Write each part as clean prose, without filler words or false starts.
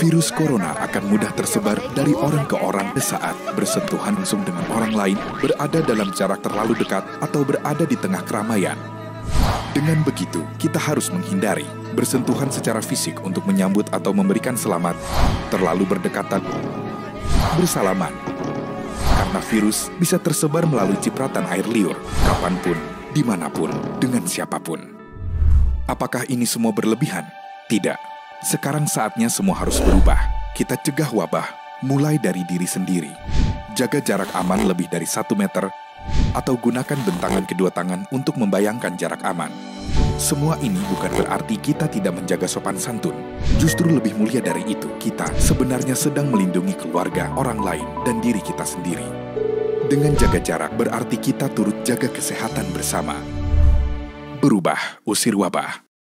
Virus corona akan mudah tersebar dari orang ke orang saat bersentuhan langsung dengan orang lain, berada dalam jarak terlalu dekat, atau berada di tengah keramaian. Dengan begitu, kita harus menghindari bersentuhan secara fisik untuk menyambut atau memberikan selamat, terlalu berdekatan, bersalaman. Karena virus bisa tersebar melalui cipratan air liur, kapanpun, dimanapun, dengan siapapun. Apakah ini semua berlebihan? Tidak. Sekarang saatnya semua harus berubah. Kita cegah wabah, mulai dari diri sendiri. Jaga jarak aman lebih dari 1 meter, atau gunakan bentangan kedua tangan untuk membayangkan jarak aman. Semua ini bukan berarti kita tidak menjaga sopan santun. Justru lebih mulia dari itu, kita sebenarnya sedang melindungi keluarga, orang lain, dan diri kita sendiri. Dengan jaga jarak berarti kita turut jaga kesehatan bersama. Berubah, usir wabah.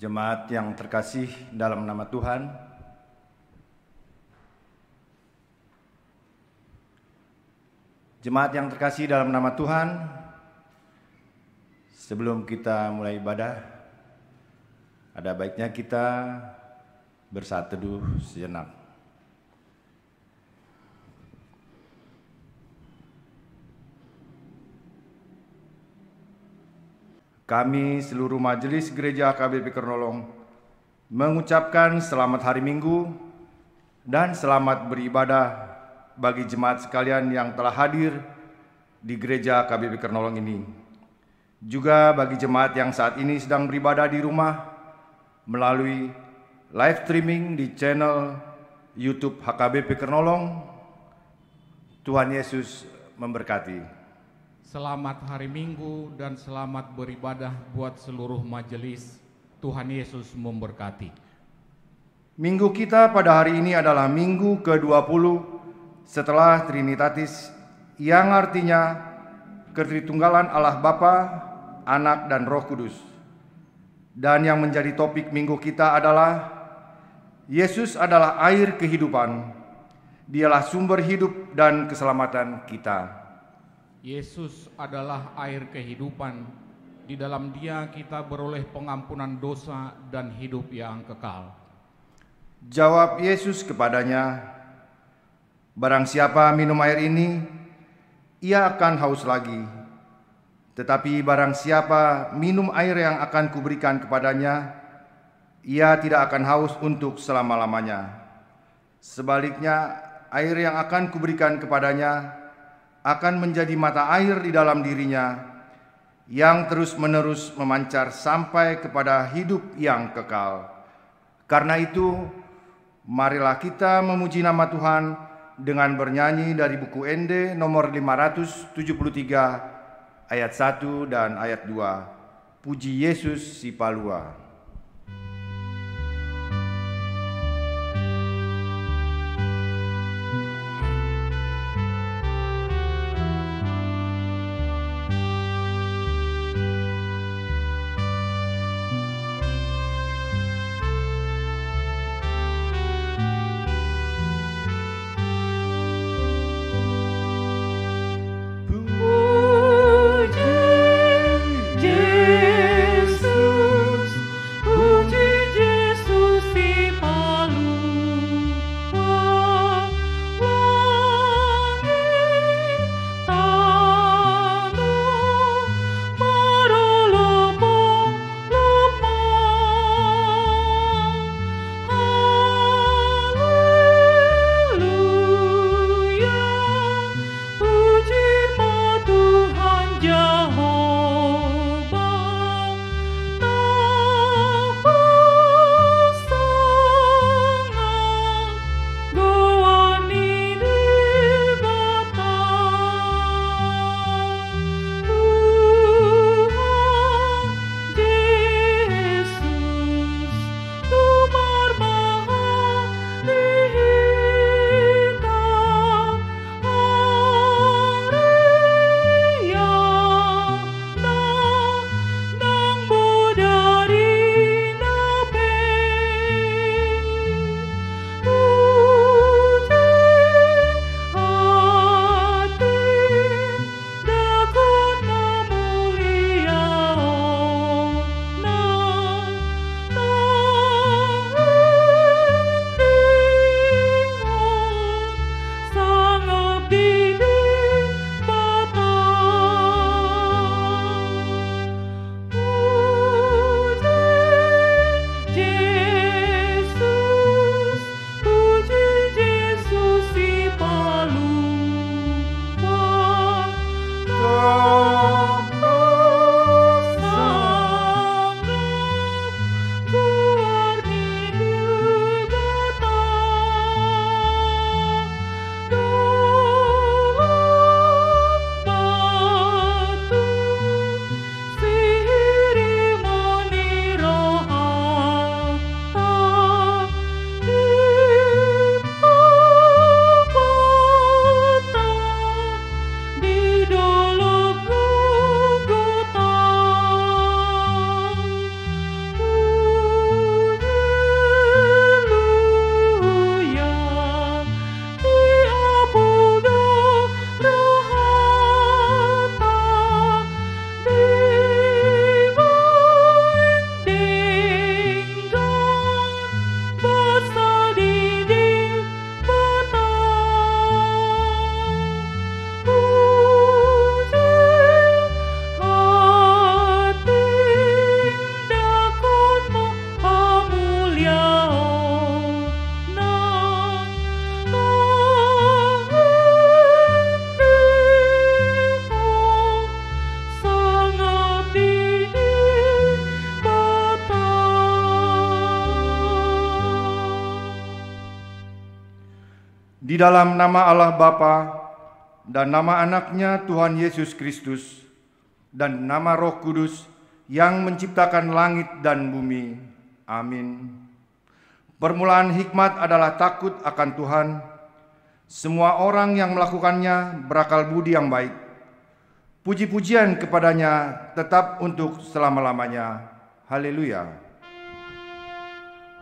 Jemaat yang terkasih dalam nama Tuhan, sebelum kita mulai ibadah, ada baiknya kita bersaat teduh sejenak. Kami seluruh majelis Gereja AKBP Kernolong mengucapkan selamat hari Minggu dan selamat beribadah bagi jemaat sekalian yang telah hadir di Gereja AKBP Kernolong ini. Juga bagi jemaat yang saat ini sedang beribadah di rumah melalui live streaming di channel YouTube HKBP Kernolong. Tuhan Yesus memberkati. Selamat hari Minggu dan selamat beribadah buat seluruh majelis. Tuhan Yesus memberkati. Minggu kita pada hari ini adalah Minggu ke-20 setelah Trinitatis, yang artinya Ketritunggalan Allah Bapa, Anak, dan Roh Kudus. Dan yang menjadi topik minggu kita adalah Yesus adalah air kehidupan. Dialah sumber hidup dan keselamatan kita. Yesus adalah air kehidupan. Di dalam Dia kita beroleh pengampunan dosa dan hidup yang kekal. Jawab Yesus kepadanya, "Barang siapa minum air ini, ia akan haus lagi. Tetapi barang siapa minum air yang akan kuberikan kepadanya, ia tidak akan haus untuk selama-lamanya. Sebaliknya, air yang akan kuberikan kepadanya akan menjadi mata air di dalam dirinya, yang terus-menerus memancar sampai kepada hidup yang kekal." Karena itu, marilah kita memuji nama Tuhan dengan bernyanyi dari buku Ende nomor 573 ayat 1 dan ayat 2. Puji Yesus si Palua. Di dalam nama Allah Bapa dan nama anaknya Tuhan Yesus Kristus dan nama Roh Kudus yang menciptakan langit dan bumi. Amin. Permulaan hikmat adalah takut akan Tuhan. Semua orang yang melakukannya berakal budi yang baik. Puji-pujian kepadanya tetap untuk selama-lamanya. Haleluya.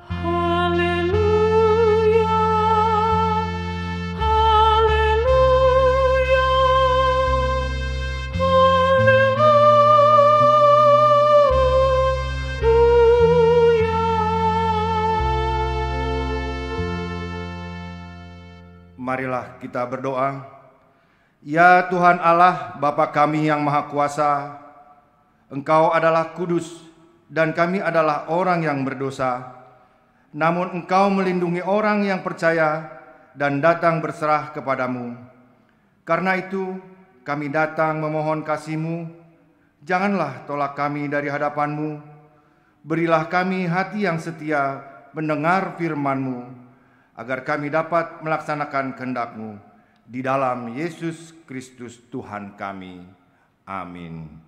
Haleluya. Haleluya. Haleluya. Marilah kita berdoa. Ya Tuhan Allah, Bapa kami yang Maha Kuasa, Engkau adalah kudus dan kami adalah orang yang berdosa. Namun Engkau melindungi orang yang percaya dan datang berserah kepadamu. Karena itu kami datang memohon kasih-Mu. Janganlah tolak kami dari hadapan-Mu. Berilah kami hati yang setia mendengar firman-Mu, agar kami dapat melaksanakan kehendak-Mu. Di dalam Yesus Kristus Tuhan kami. Amin.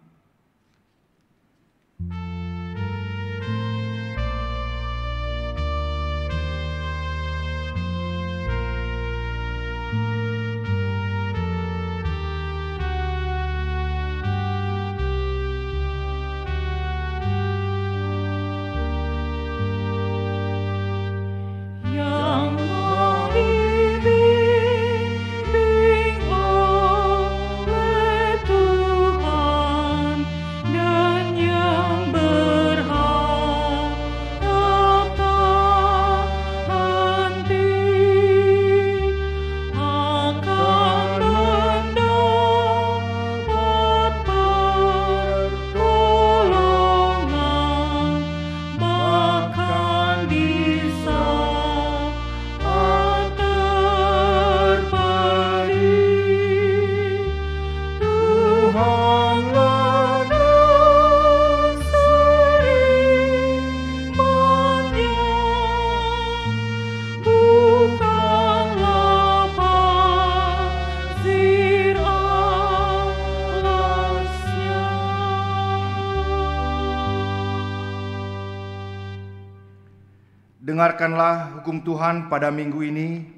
Dengarkanlah hukum Tuhan pada minggu ini,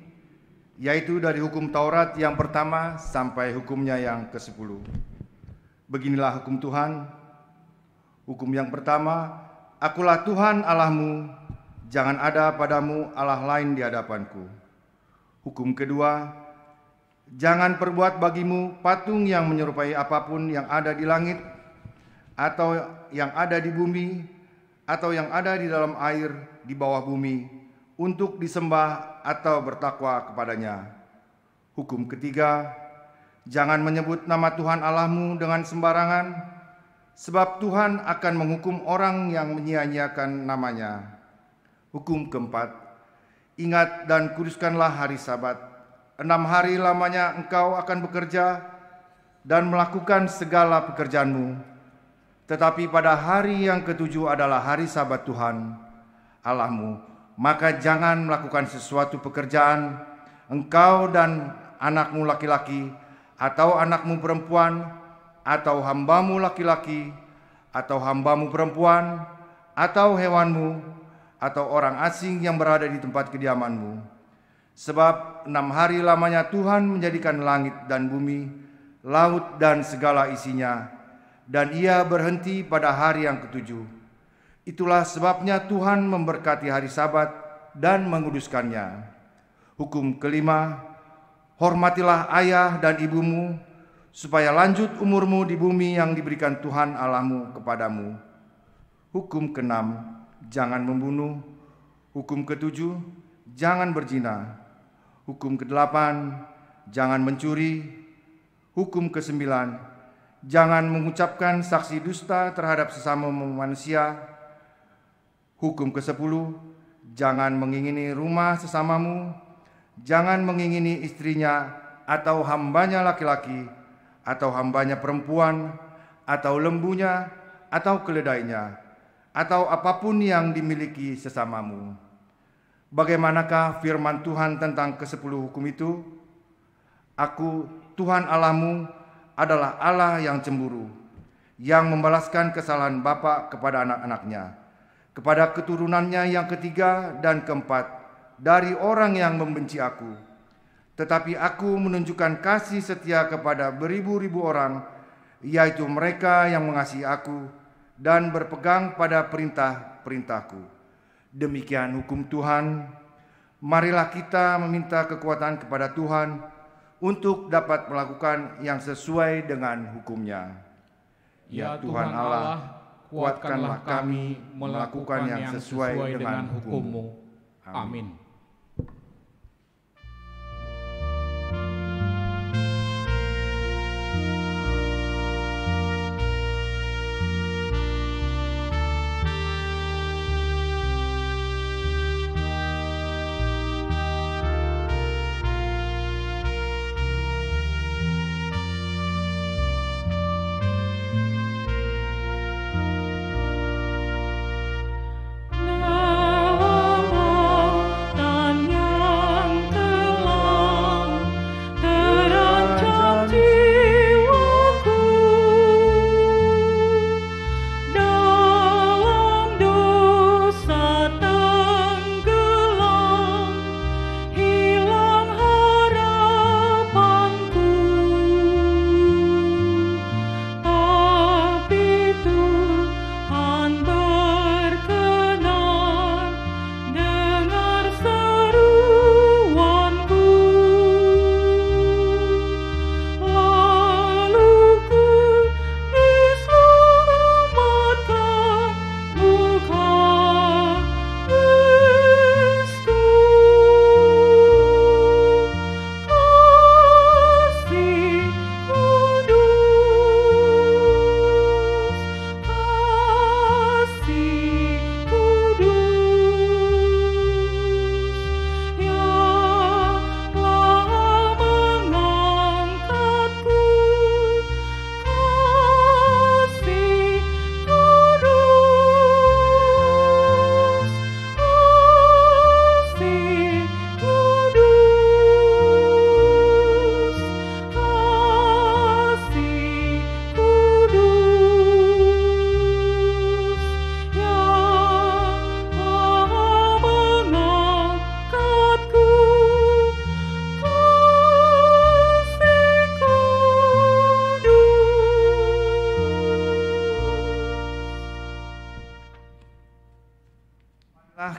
yaitu dari hukum Taurat yang pertama sampai hukumnya yang ke-10. Beginilah hukum Tuhan. Hukum yang pertama, Akulah Tuhan Allahmu, jangan ada padamu Allah lain di hadapanku. Hukum kedua, jangan perbuat bagimu patung yang menyerupai apapun yang ada di langit, atau yang ada di bumi, atau yang ada di dalam air di bawah bumi, untuk disembah atau bertakwa kepadanya. Hukum ketiga, jangan menyebut nama Tuhan Allahmu dengan sembarangan, sebab Tuhan akan menghukum orang yang menyia-nyiakan namanya. Hukum keempat, ingat dan kuduskanlah hari Sabat. 6 hari lamanya engkau akan bekerja dan melakukan segala pekerjaanmu. Tetapi pada hari yang ke-7 adalah hari Sabat Tuhan Allahmu, maka jangan melakukan sesuatu pekerjaan, engkau dan anakmu laki-laki, atau anakmu perempuan, atau hambamu laki-laki, atau hambamu perempuan, atau hewanmu, atau orang asing yang berada di tempat kediamanmu. Sebab 6 hari lamanya Tuhan menjadikan langit dan bumi, laut dan segala isinya, dan Ia berhenti pada hari yang ke-7. Itulah sebabnya Tuhan memberkati hari Sabat dan menguduskannya. Hukum kelima, hormatilah ayah dan ibumu, supaya lanjut umurmu di bumi yang diberikan Tuhan Allahmu kepadamu. Hukum keenam, jangan membunuh. Hukum ketujuh, jangan berzina. Hukum kedelapan, jangan mencuri. Hukum kesembilan, jangan mengucapkan saksi dusta terhadap sesama manusia. Hukum ke-10, jangan mengingini rumah sesamamu, jangan mengingini istrinya atau hambanya laki-laki, atau hambanya perempuan, atau lembunya, atau keledainya, atau apapun yang dimiliki sesamamu. Bagaimanakah firman Tuhan tentang ke-10 hukum itu? Aku, Tuhan Allahmu, adalah Allah yang cemburu, yang membalaskan kesalahan bapa kepada anak-anaknya, kepada keturunannya yang ketiga dan keempat dari orang yang membenci aku. Tetapi aku menunjukkan kasih setia kepada beribu-ribu orang, yaitu mereka yang mengasihi aku dan berpegang pada perintah-perintahku. Demikian hukum Tuhan. Marilah kita meminta kekuatan kepada Tuhan untuk dapat melakukan yang sesuai dengan hukum-Nya. Ya Tuhan Allah, kuatkanlah kami melakukan yang sesuai dengan hukum-Mu. Amin.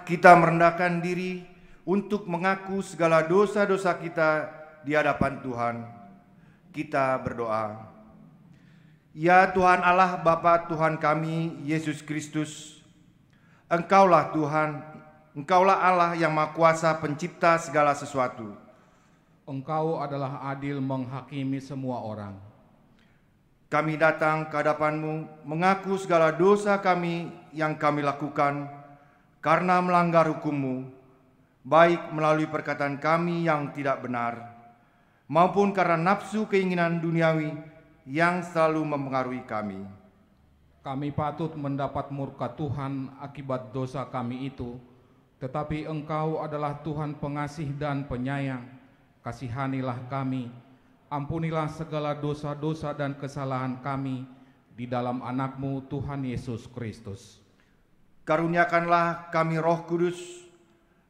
Kita merendahkan diri untuk mengaku segala dosa-dosa kita di hadapan Tuhan. Kita berdoa. Ya Tuhan Allah Bapa Tuhan kami, Yesus Kristus, Engkaulah Tuhan, Engkaulah Allah yang Maha Kuasa pencipta segala sesuatu. Engkau adalah adil menghakimi semua orang. Kami datang ke hadapan-Mu mengaku segala dosa kami yang kami lakukan karena melanggar hukum-Mu, baik melalui perkataan kami yang tidak benar, maupun karena nafsu keinginan duniawi yang selalu mempengaruhi kami. Kami patut mendapat murka Tuhan akibat dosa kami itu, tetapi Engkau adalah Tuhan pengasih dan penyayang. Kasihanilah kami, ampunilah segala dosa-dosa dan kesalahan kami di dalam Anak-Mu Tuhan Yesus Kristus. Karuniakanlah kami Roh Kudus,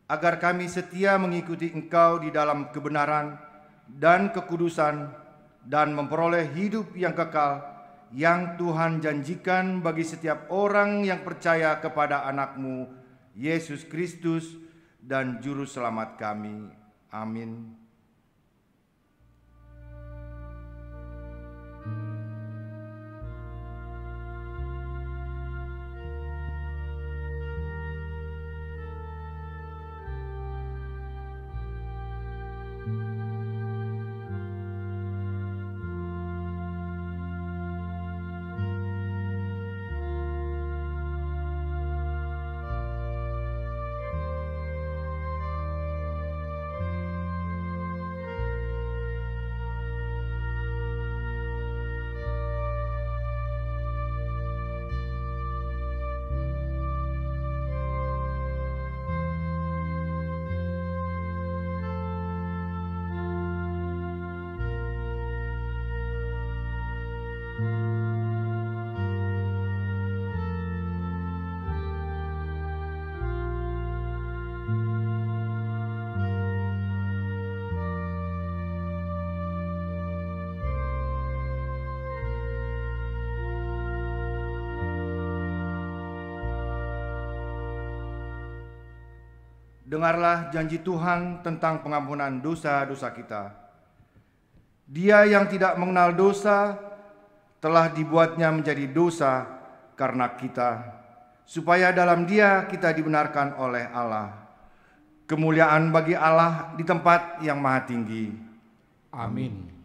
agar kami setia mengikuti Engkau di dalam kebenaran dan kekudusan, dan memperoleh hidup yang kekal, yang Tuhan janjikan bagi setiap orang yang percaya kepada Anak-Mu, Yesus Kristus, dan Juru Selamat kami. Amin. Dengarlah janji Tuhan tentang pengampunan dosa-dosa kita. Dia yang tidak mengenal dosa telah dibuatnya menjadi dosa karena kita, supaya dalam Dia kita dibenarkan oleh Allah. Kemuliaan bagi Allah di tempat yang maha tinggi. Amin.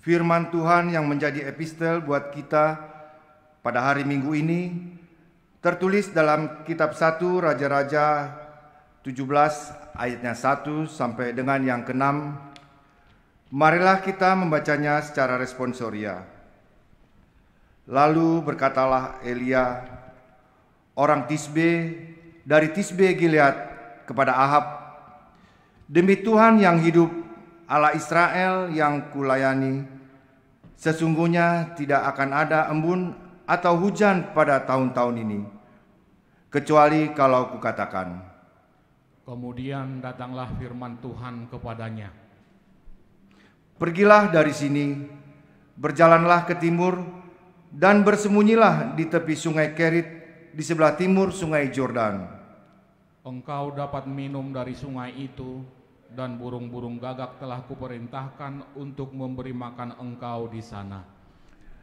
Firman Tuhan yang menjadi epistel buat kita pada hari Minggu ini tertulis dalam kitab 1 Raja-Raja 17 ayatnya 1 sampai dengan yang ke-6. Marilah kita membacanya secara responsoria. Lalu berkatalah Elia, orang Tisbe dari Tisbe Gilead kepada Ahab, demi Tuhan yang hidup, Allah Israel yang kulayani, sesungguhnya tidak akan ada embun atau hujan pada tahun-tahun ini, kecuali kalau kukatakan. Kemudian datanglah firman Tuhan kepadanya. Pergilah dari sini, berjalanlah ke timur, dan bersembunyilah di tepi sungai Kerit di sebelah timur sungai Yordan. Engkau dapat minum dari sungai itu, dan burung-burung gagak telah kuperintahkan untuk memberi makan engkau di sana.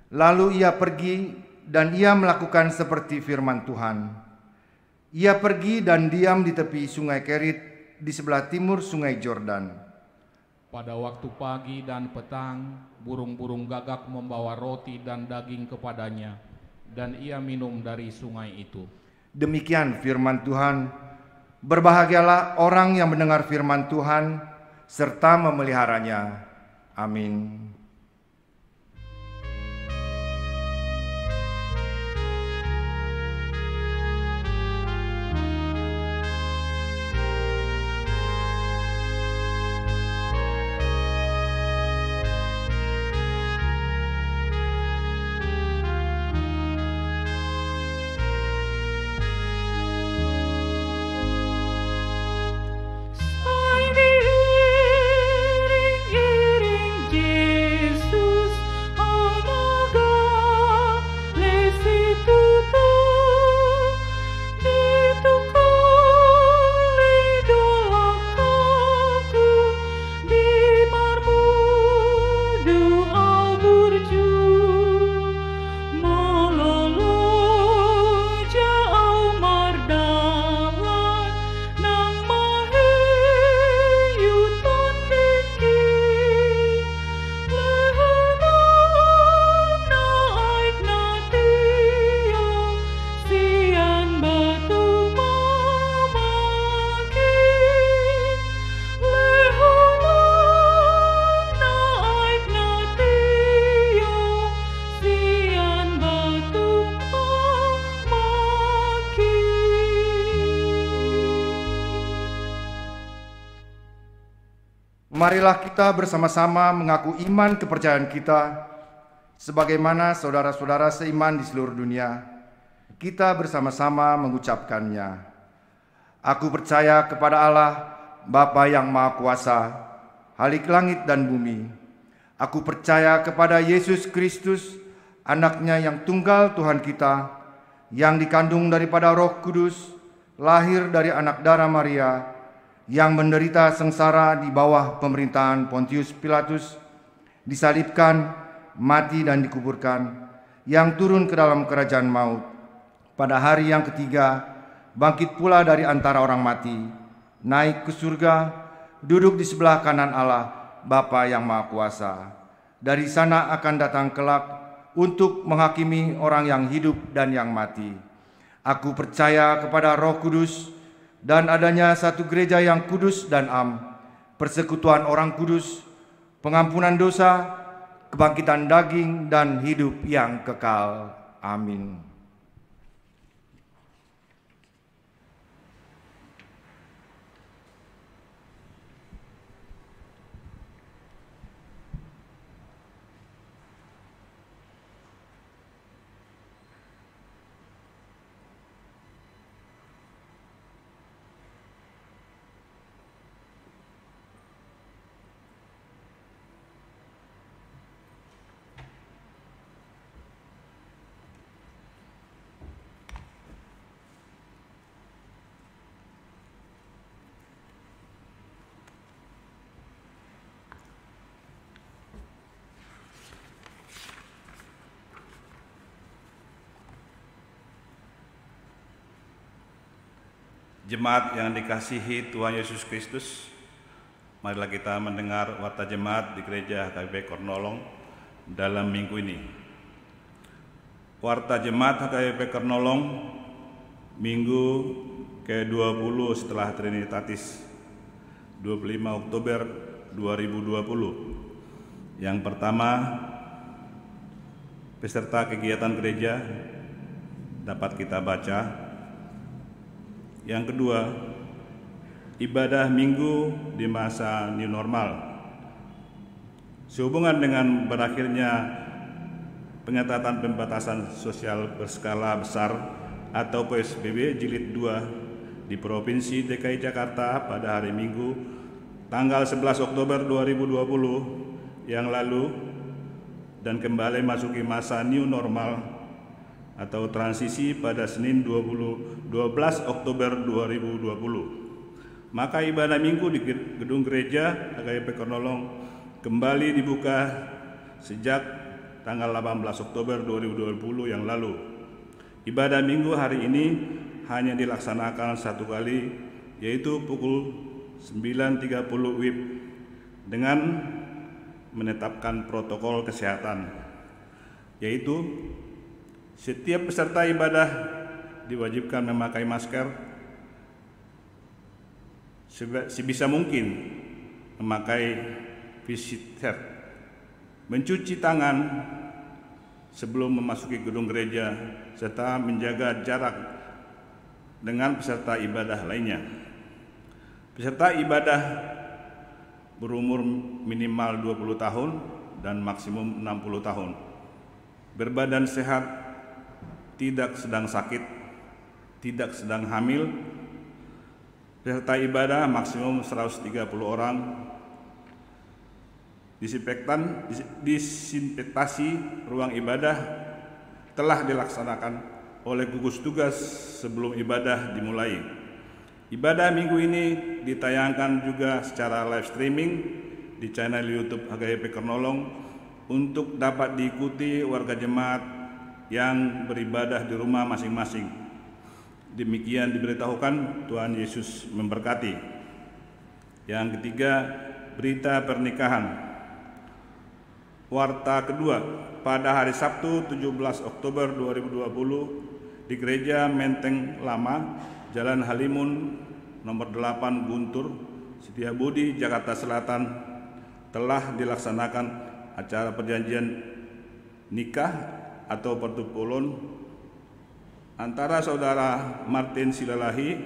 Lalu ia pergi dan ia melakukan seperti firman Tuhan. Ia pergi dan diam di tepi sungai Kerit di sebelah timur sungai Yordan. Pada waktu pagi dan petang, burung-burung gagak membawa roti dan daging kepadanya, dan ia minum dari sungai itu. Demikian firman Tuhan. Berbahagialah orang yang mendengar firman Tuhan serta memeliharanya. Amin. Iring-iring marilah kita bersama-sama mengaku iman kepercayaan kita sebagaimana saudara-saudara seiman di seluruh dunia. Kita bersama-sama mengucapkannya. Aku percaya kepada Allah, Bapa yang Maha Kuasa, Khalik langit dan bumi. Aku percaya kepada Yesus Kristus, Anak-Nya yang tunggal Tuhan kita, yang dikandung daripada Roh Kudus, lahir dari anak darah Maria, yang menderita sengsara di bawah pemerintahan Pontius Pilatus, disalibkan, mati dan dikuburkan, yang turun ke dalam kerajaan maut. Pada hari yang ketiga, bangkit pula dari antara orang mati, naik ke surga, duduk di sebelah kanan Allah, Bapa yang Maha Kuasa. Dari sana akan datang kelak untuk menghakimi orang yang hidup dan yang mati. Aku percaya kepada Roh Kudus dan adanya satu gereja yang kudus dan am, persekutuan orang kudus, pengampunan dosa, kebangkitan daging dan hidup yang kekal. Amin. Jemaat yang dikasihi Tuhan Yesus Kristus, marilah kita mendengar warta jemaat di Gereja HKBP Kornolong dalam minggu ini. Warta jemaat HKBP Kornolong minggu ke-20 setelah Trinitatis, 25 Oktober 2020. Yang pertama, peserta kegiatan gereja dapat kita baca. Yang kedua, ibadah minggu di masa new normal. Sehubungan dengan berakhirnya pengetatan pembatasan sosial berskala besar atau PSBB jilid 2 di Provinsi DKI Jakarta pada hari Minggu tanggal 11 Oktober 2020 yang lalu dan kembali masuki masa new normal atau transisi pada Senin 12 Oktober 2020. Maka ibadah minggu di gedung gereja HKBP Kornolong kembali dibuka sejak tanggal 18 Oktober 2020 yang lalu. Ibadah minggu hari ini hanya dilaksanakan satu kali, yaitu pukul 9.30 WIB dengan menetapkan protokol kesehatan, yaitu setiap peserta ibadah diwajibkan memakai masker, sebisa mungkin memakai face shield, mencuci tangan sebelum memasuki gedung gereja, serta menjaga jarak dengan peserta ibadah lainnya. Peserta ibadah berumur minimal 20 tahun dan maksimum 60 tahun. Berbadan sehat, tidak sedang sakit, tidak sedang hamil. Peserta ibadah maksimum 130 orang. Disinfektasi ruang ibadah telah dilaksanakan oleh gugus tugas sebelum ibadah dimulai. Ibadah minggu ini ditayangkan juga secara live streaming di channel YouTube HKBP Kornolong untuk dapat diikuti warga jemaat yang beribadah di rumah masing-masing. Demikian diberitahukan. Tuhan Yesus memberkati. Yang ketiga, berita pernikahan. Warta kedua, pada hari Sabtu 17 Oktober 2020 di Gereja Menteng Lama, Jalan Halimun nomor 8 Guntur, Setiabudi, Jakarta Selatan telah dilaksanakan acara perjanjian nikah atau pertupulan antara saudara Martin Silalahi,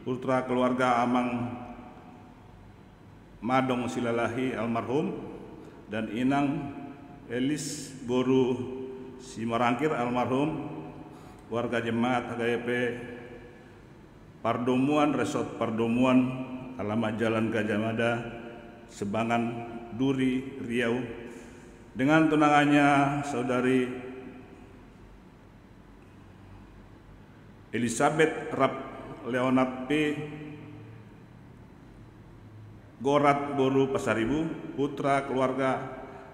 putra keluarga Amang Madong Silalahi almarhum dan Inang Elis Boru Simarangkir almarhum, warga jemaat HKBP Pardomuan, Resort Pardomuan, alamat Jalan Gajah Mada, Sebangan, Duri, Riau, dengan tunangannya Saudari Elizabeth Rap Leonard P. Gorat Boru Pasaribu, putra keluarga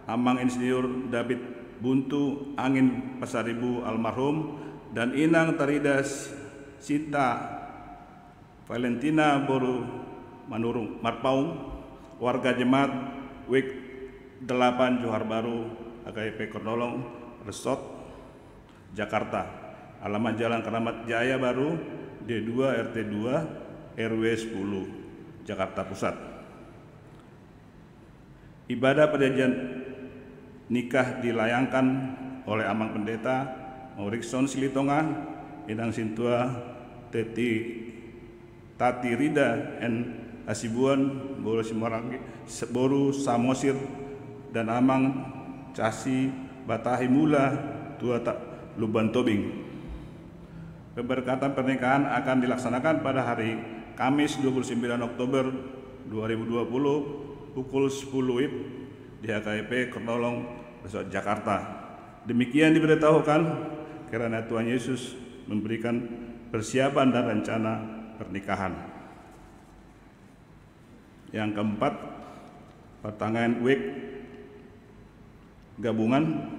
Amang Insinyur David Buntu Angin Pasaribu almarhum, dan Inang Tarida Sita Valentina Boru Manurung Marpaung, warga jemaat WIK 8 Johar Baru HKBP Kernolong Resort Jakarta, alamat Jalan Keramat Jaya Baru D2 RT 2 RW 10 Jakarta Pusat. Ibadah perjanjian nikah dilayangkan oleh Amang Pendeta Maurikson Silitonga, Inang Sintua Tati Rida N. Asibuan Boru Simarangki Boru Samosir dan Amang Casi Batahi Mula Tua Luban Tobing. Pemberkatan pernikahan akan dilaksanakan pada hari Kamis 29 Oktober 2020 pukul 10 WIB di HKBP Kernolong Resort Jakarta. Demikian diberitahukan karena Tuhan Yesus memberikan persiapan dan rencana pernikahan. Yang keempat, pertanyaan WIK gabungan.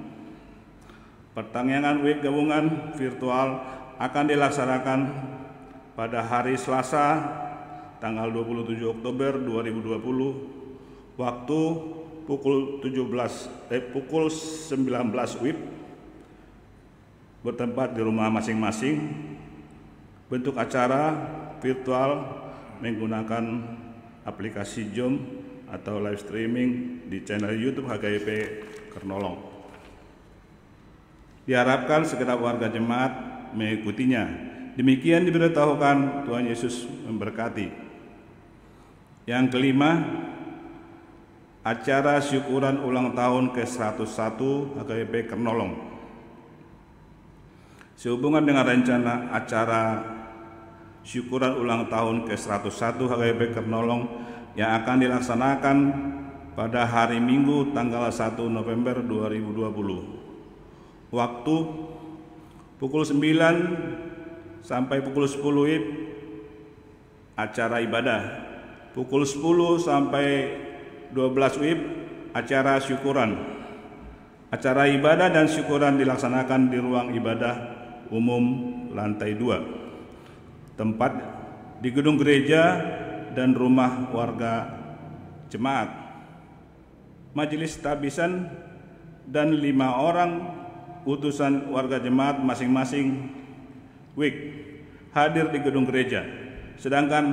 Pertanyaan WIK gabungan virtual akan dilaksanakan pada hari Selasa tanggal 27 Oktober 2020 waktu pukul 19 WIB bertempat di rumah masing-masing. Bentuk acara virtual menggunakan aplikasi Zoom atau live streaming di channel YouTube HKBP Kernolong. Diharapkan segenap warga jemaat mengikutinya. Demikian diberitahukan, Tuhan Yesus memberkati. Yang kelima, acara syukuran ulang tahun ke-101 HKBP Kernolong. Sehubungan dengan rencana acara syukuran ulang tahun ke-101 HKBP Kernolong yang akan dilaksanakan pada hari Minggu tanggal 1 November 2020. Waktu pukul 9 sampai pukul 10 WIB acara ibadah. Pukul 10 sampai 12 WIB acara syukuran. Acara ibadah dan syukuran dilaksanakan di ruang ibadah umum lantai 2. Tempat di gedung gereja dan rumah warga jemaat. Majelis tabisan dan 5 orang utusan warga jemaat masing-masing WIK hadir di gedung gereja, sedangkan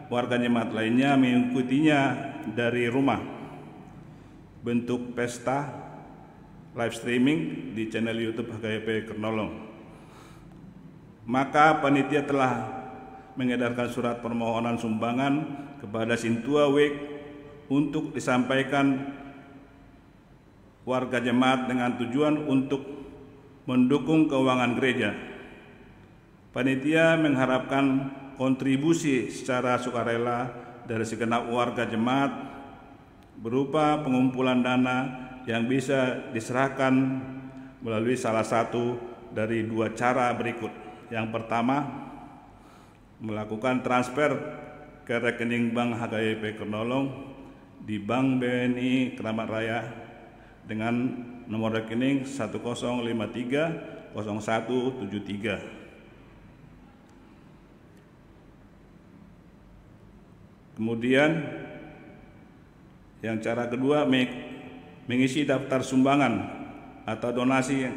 warga jemaat lainnya mengikutinya dari rumah. Bentuk pesta live streaming di channel YouTube HKBP Kernolong. Maka panitia telah mengedarkan surat permohonan sumbangan kepada Sintua WIK untuk disampaikan warga jemaat dengan tujuan untuk mendukung keuangan gereja. Panitia mengharapkan kontribusi secara sukarela dari segenap warga jemaat berupa pengumpulan dana yang bisa diserahkan melalui salah satu dari 2 cara berikut. Yang pertama, melakukan transfer ke rekening bank HKBP Kernolong di Bank BNI Keramat Raya dengan nomor rekening 10530173. Kemudian yang cara kedua, mengisi daftar sumbangan atau donasi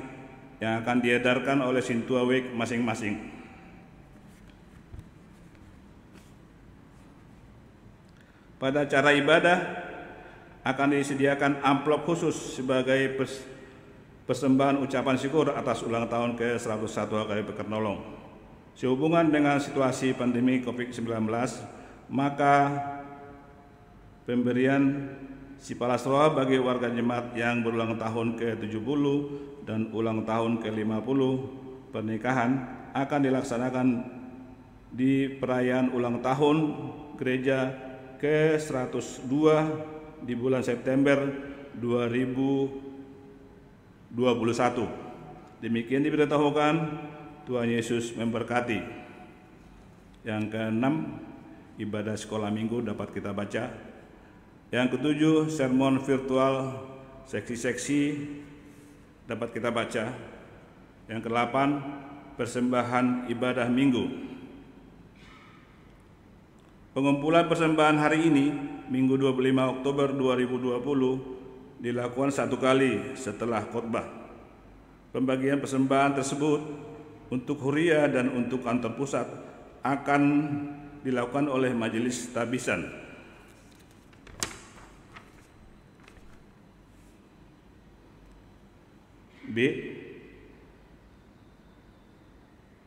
yang akan diedarkan oleh Sintua WIK masing-masing. Pada acara ibadah akan disediakan amplop khusus sebagai persembahan ucapan syukur atas ulang tahun ke-101 HKBP Kernolong. Sehubungan dengan situasi pandemi COVID-19, maka pemberian Sipalasroa bagi warga jemaat yang berulang tahun ke-70 dan ulang tahun ke-50 pernikahan akan dilaksanakan di perayaan ulang tahun gereja ke-102 di bulan September 2021. Demikian diberitahukan, Tuhan Yesus memberkati. Yang keenam, ibadah sekolah minggu dapat kita baca. Yang ketujuh, sermon virtual seksi-seksi dapat kita baca. Yang kedelapan, persembahan ibadah minggu. Pengumpulan persembahan hari ini, Minggu 25 Oktober 2020, dilakukan satu kali setelah khotbah. Pembagian persembahan tersebut untuk Huria dan untuk kantor pusat akan dilakukan oleh Majelis Tabisan. B.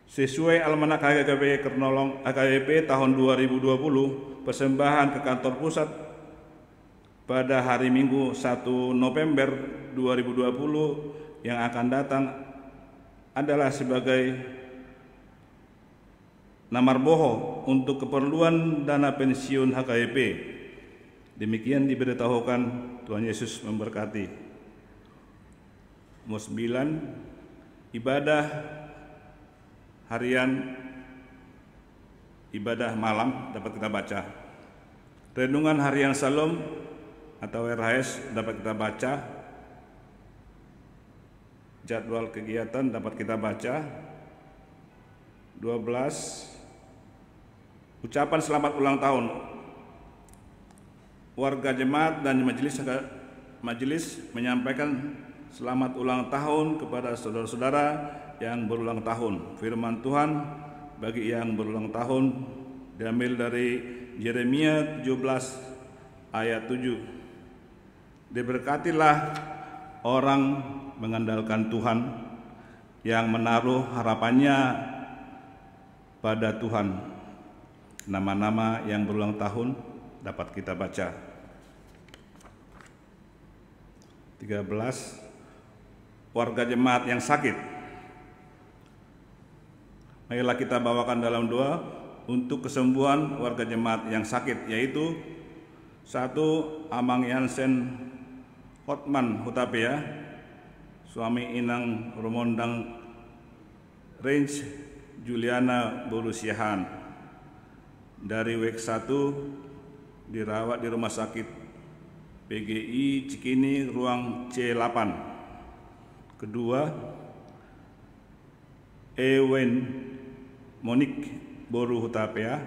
Sesuai Almanak HKBP Kronolog HKBP tahun 2020, persembahan ke kantor pusat pada hari Minggu 1 November 2020 yang akan datang adalah sebagai namarboho untuk keperluan dana pensiun HKBP. Demikian diberitahukan, Tuhan Yesus memberkati. Nomor 9, ibadah harian, ibadah malam dapat kita baca. Renungan harian Salom atau RHS dapat kita baca. Jadwal kegiatan dapat kita baca. 12, ucapan selamat ulang tahun. Warga jemaat dan majelis menyampaikan selamat ulang tahun kepada saudara-saudara yang berulang tahun. Firman Tuhan bagi yang berulang tahun diambil dari Yeremia 17 ayat 7. Diberkatilah orang mengandalkan Tuhan yang menaruh harapannya pada Tuhan. Nama-nama yang berulang tahun dapat kita baca. 13, warga jemaat yang sakit. Marilah kita bawakan dalam doa untuk kesembuhan warga jemaat yang sakit, yaitu 1. Amang Yansen Hotman Hutapea, suami Inang Rumondang Range Juliana Borusiahan, dari WEK 1, dirawat di rumah sakit PGI Cikini ruang C8. Kedua, Ewen Monik Boru Hutapea,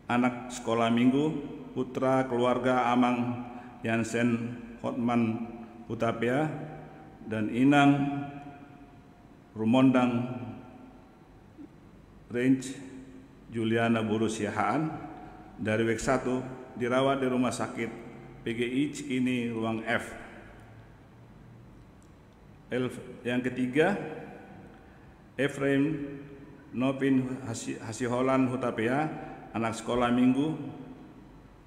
anak sekolah minggu, putra keluarga Amang Yansen Hotman Hutapea dan Inang Rumondang Range Juliana Borusiahaan, dari WEK 1, dirawat di rumah sakit PGI Cikini ruang F. Yang ketiga, Efraim Novin Hasiholan Hutapea, anak sekolah minggu,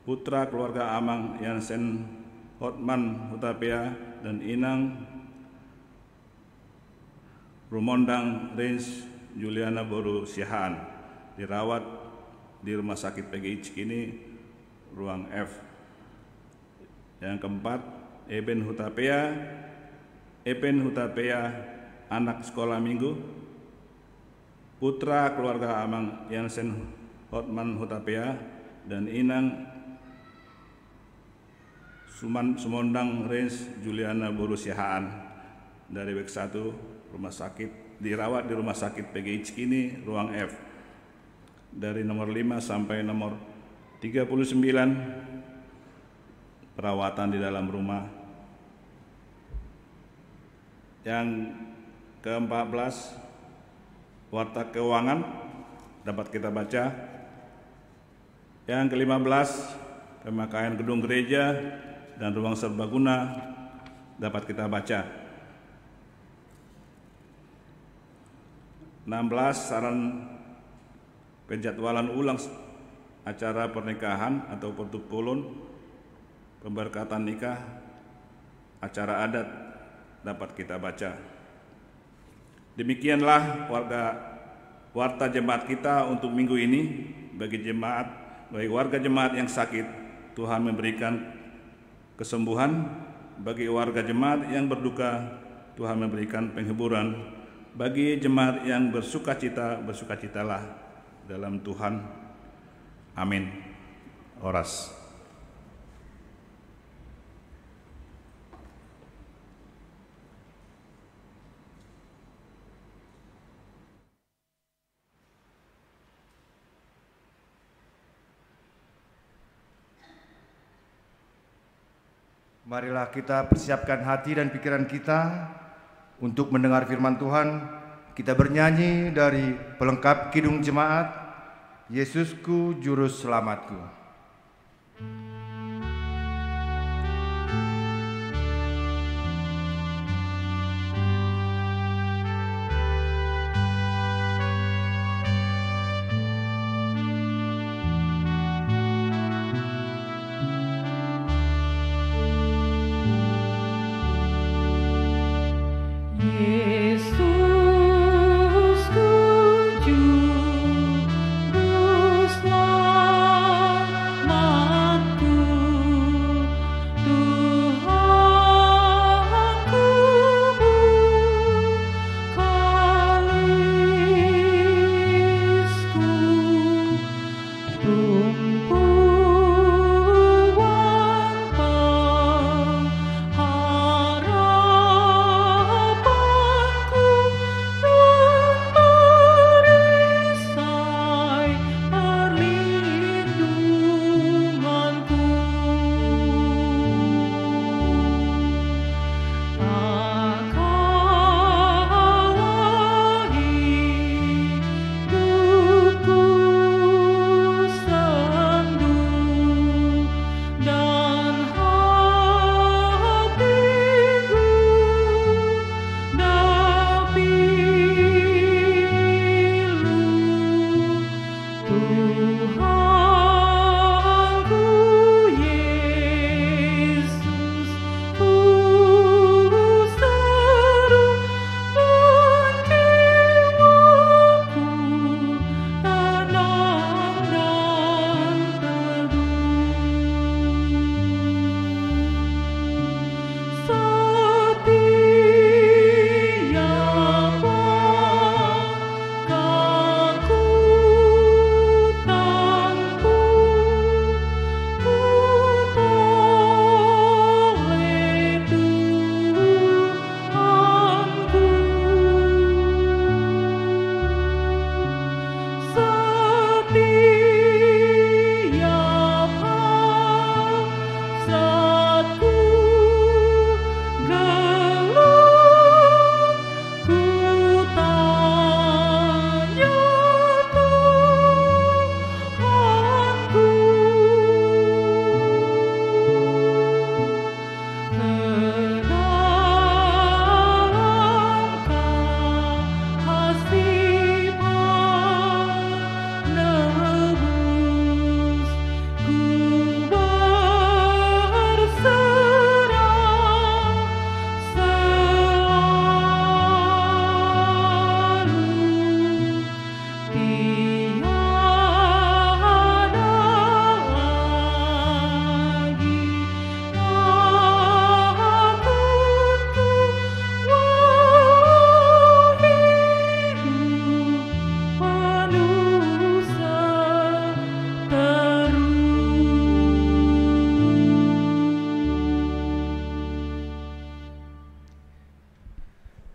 putra keluarga Amang Yansen Hotman Hutapea dan Inang Rumondang Range Juliana Borusiahaan, dirawat di rumah sakit PGI Cikini ruang F. Yang keempat, Eben Hutapea, anak sekolah minggu, putra keluarga Amang Yansen Hotman Hutapea dan Inang Sumondang Range Juliana Borusiahaan, dari WEK 1 rumah sakit, dirawat di rumah sakit PGI Cikini ruang F. Dari nomor 5 sampai nomor 39, perawatan di dalam rumah. Yang ke-14, warta keuangan dapat kita baca. Yang ke-15, pemakaian gedung gereja dan ruang serbaguna dapat kita baca. 16, saran penjadwalan ulang acara pernikahan atau pertukulun, pemberkatan nikah, acara adat dapat kita baca. Demikianlah warta jemaat kita untuk minggu ini. Bagi warga jemaat yang sakit, Tuhan memberikan kesembuhan. Bagi warga jemaat yang berduka, Tuhan memberikan penghiburan. Bagi jemaat yang bersukacita, bersukacitalah dalam Tuhan. Amin. Oras. Marilah kita persiapkan hati dan pikiran kita untuk mendengar firman Tuhan. Kita bernyanyi dari pelengkap Kidung Jemaat, Yesusku Juru Selamatku.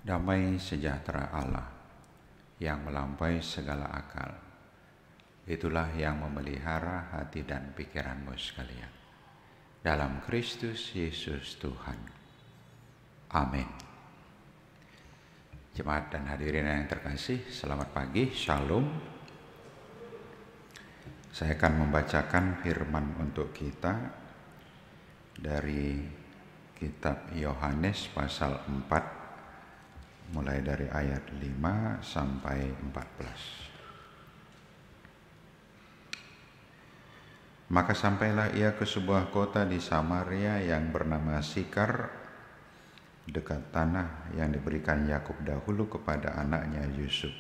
Damai sejahtera Allah yang melampaui segala akal, itulah yang memelihara hati dan pikiranmu sekalian. Dalam Kristus Yesus Tuhan. Amin. Jemaat dan hadirin yang terkasih, selamat pagi, Shalom. Saya akan membacakan firman untuk kita dari kitab Yohanes pasal 4, mulai dari ayat 5 sampai 14. Maka sampailah ia ke sebuah kota di Samaria yang bernama Sikar, dekat tanah yang diberikan Yakub dahulu kepada anaknya Yusuf.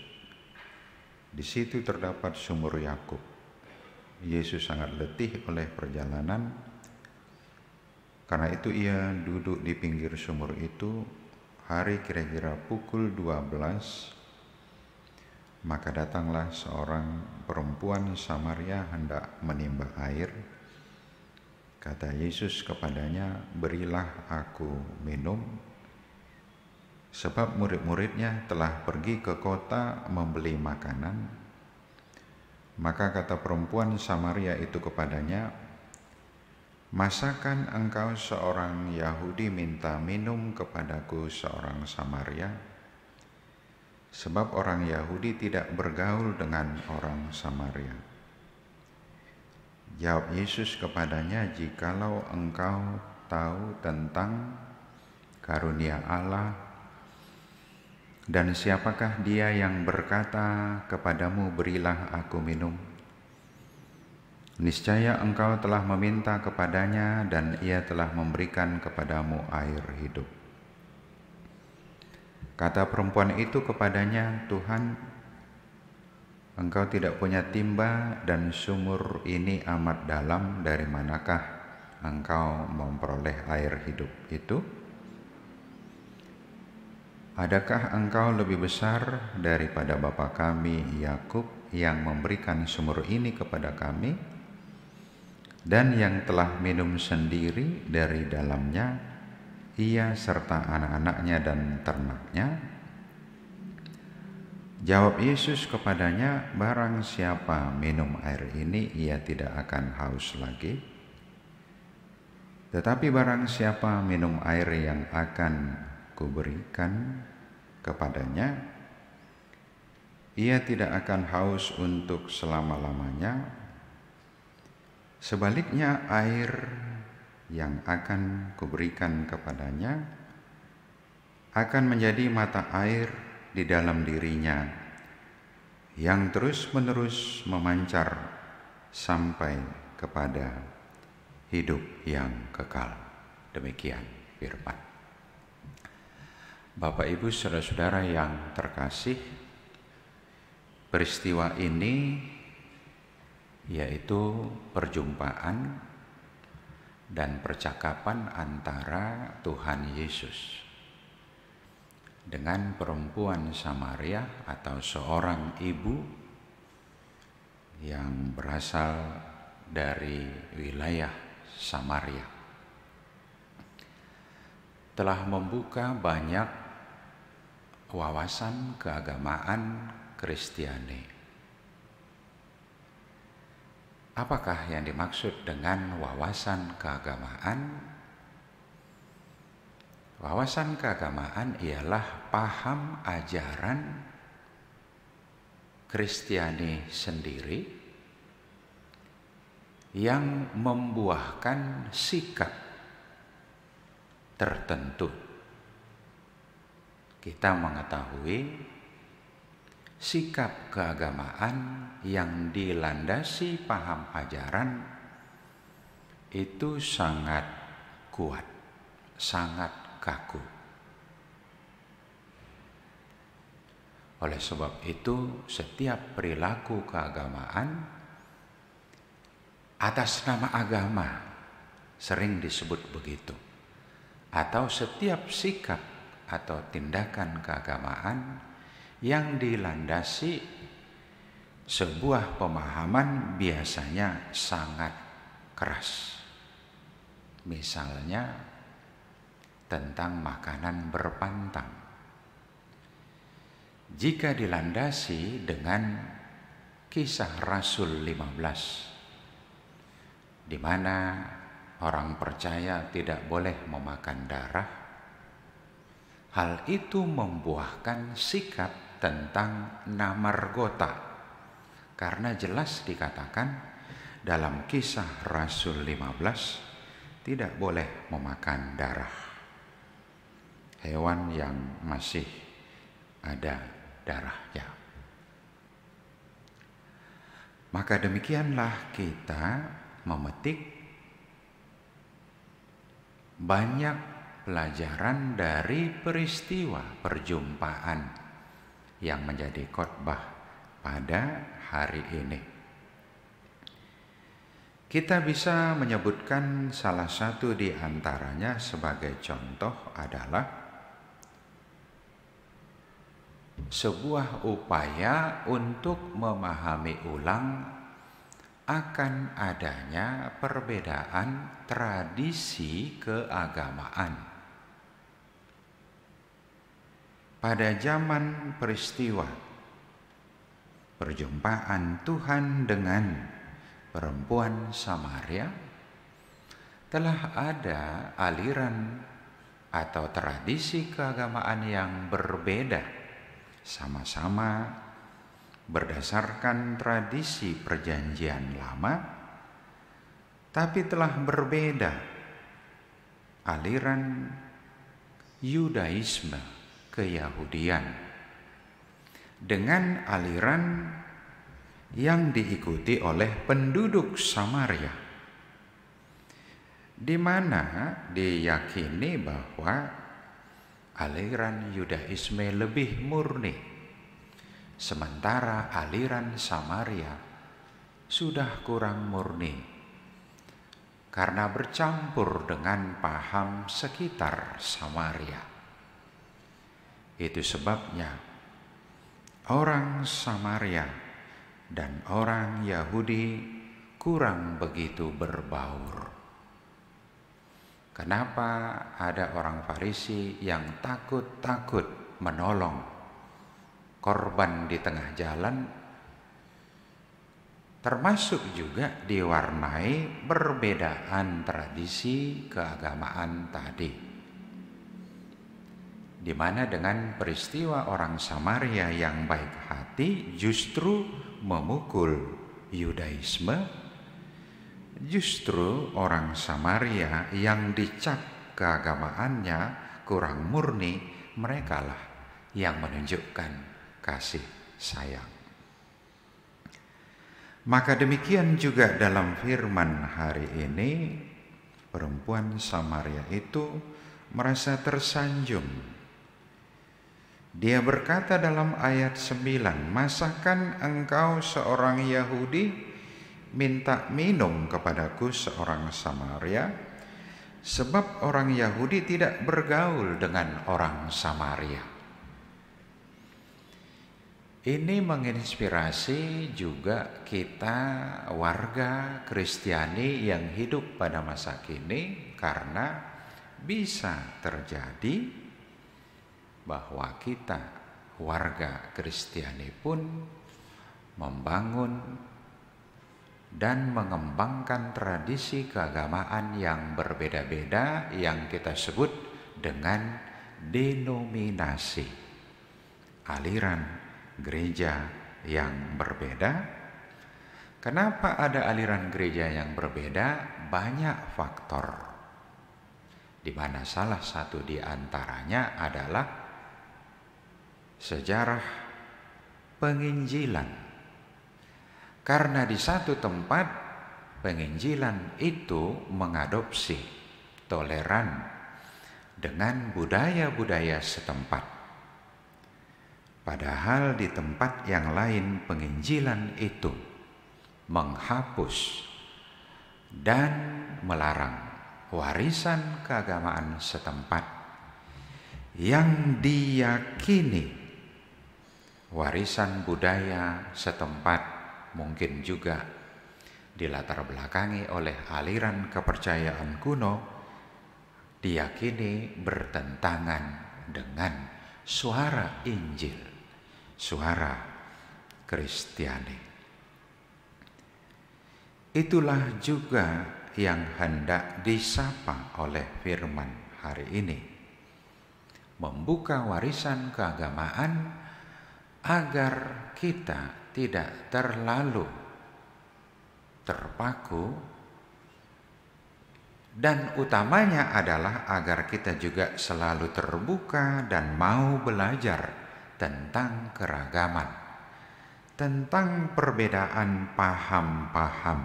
Di situ terdapat sumur Yakub. Yesus sangat letih oleh perjalanan, karena itu ia duduk di pinggir sumur itu. Hari kira-kira pukul 12, maka datanglah seorang perempuan Samaria hendak menimba air. Kata Yesus kepadanya, "Berilah aku minum," sebab murid-muridnya telah pergi ke kota membeli makanan. Maka kata perempuan Samaria itu kepadanya, "Masakan engkau seorang Yahudi minta minum kepadaku seorang Samaria? Sebab orang Yahudi tidak bergaul dengan orang Samaria." Jawab Yesus kepadanya, "Jikalau engkau tahu tentang karunia Allah, dan siapakah dia yang berkata kepadamu, 'Berilah aku minum,' niscaya engkau telah meminta kepadanya dan ia telah memberikan kepadamu air hidup." Kata perempuan itu kepadanya, "Tuhan, engkau tidak punya timba dan sumur ini amat dalam. Dari manakah engkau memperoleh air hidup itu? Adakah engkau lebih besar daripada bapa kami Yakub yang memberikan sumur ini kepada kami dan yang telah minum sendiri dari dalamnya, ia serta anak-anaknya dan ternaknya?" Jawab Yesus kepadanya, "Barang siapa minum air ini, ia tidak akan haus lagi. Tetapi barang siapa minum air yang akan kuberikan kepadanya, ia tidak akan haus untuk selama-lamanya. Sebaliknya, air yang akan kuberikan kepadanya akan menjadi mata air di dalam dirinya yang terus-menerus memancar sampai kepada hidup yang kekal." Demikian firman. Bapak, Ibu, saudara-saudara yang terkasih, peristiwa ini yaitu perjumpaan dan percakapan antara Tuhan Yesus dengan perempuan Samaria atau seorang ibu yang berasal dari wilayah Samaria, telah membuka banyak wawasan keagamaan Kristiani. Apakah yang dimaksud dengan wawasan keagamaan? Wawasan keagamaan ialah paham ajaran Kristiani sendiri yang membuahkan sikap tertentu. Kita mengetahui sikap keagamaan yang dilandasi paham ajaran itu sangat kuat, sangat kaku. Oleh sebab itu, setiap perilaku keagamaan atas nama agama sering disebut begitu, atau setiap sikap atau tindakan keagamaan yang dilandasi sebuah pemahaman biasanya sangat keras. Misalnya tentang makanan berpantang. Jika dilandasi dengan Kisah Rasul 15, di mana orang percaya tidak boleh memakan darah, hal itu membuahkan sikap tentang namargota, karena jelas dikatakan dalam Kisah Rasul 15 tidak boleh memakan darah hewan yang masih ada darahnya. Maka demikianlah kita memetik banyak pelajaran dari peristiwa perjumpaan yang menjadi khotbah pada hari ini. Kita bisa menyebutkan salah satu di antaranya sebagai contoh adalah sebuah upaya untuk memahami ulang akan adanya perbedaan tradisi keagamaan. Pada zaman peristiwa perjumpaan Tuhan dengan perempuan Samaria, telah ada aliran atau tradisi keagamaan yang berbeda, sama-sama berdasarkan tradisi perjanjian lama, tapi telah berbeda aliran Yudaisme keyahudian dengan aliran yang diikuti oleh penduduk Samaria, di mana diyakini bahwa aliran Yudaisme lebih murni, sementara aliran Samaria sudah kurang murni karena bercampur dengan paham sekitar Samaria. Itu sebabnya orang Samaria dan orang Yahudi kurang begitu berbaur. Kenapa ada orang Farisi yang takut-takut menolong korban di tengah jalan, termasuk juga diwarnai perbedaan tradisi keagamaan tadi, di mana dengan peristiwa orang Samaria yang baik hati justru memukul Yudaisme, justru orang Samaria yang dicap keagamaannya kurang murni, merekalah yang menunjukkan kasih sayang. Maka demikian juga dalam firman hari ini, perempuan Samaria itu merasa tersanjung. Dia berkata dalam ayat 9, "Masakan engkau seorang Yahudi minta minum kepadaku seorang Samaria? Sebab orang Yahudi tidak bergaul dengan orang Samaria." Ini menginspirasi juga kita warga Kristiani yang hidup pada masa kini, karena bisa terjadi bahwa kita warga Kristiani pun membangun dan mengembangkan tradisi keagamaan yang berbeda-beda yang kita sebut dengan denominasi, aliran gereja yang berbeda. Kenapa ada aliran gereja yang berbeda? Banyak faktor, di mana salah satu di antaranya adalah sejarah penginjilan. Karena di satu tempat penginjilan itu mengadopsi, toleran dengan budaya-budaya setempat. Padahal di tempat yang lain penginjilan itu menghapus dan melarang warisan keagamaan setempat yang diyakini warisan budaya setempat, mungkin juga dilatar belakangi oleh aliran kepercayaan kuno, diyakini bertentangan dengan suara Injil, suara Kristiani. Itulah juga yang hendak disapa oleh firman hari ini, membuka warisan keagamaan agar kita tidak terlalu terpaku, dan utamanya adalah agar kita juga selalu terbuka dan mau belajar tentang keragaman, tentang perbedaan paham-paham,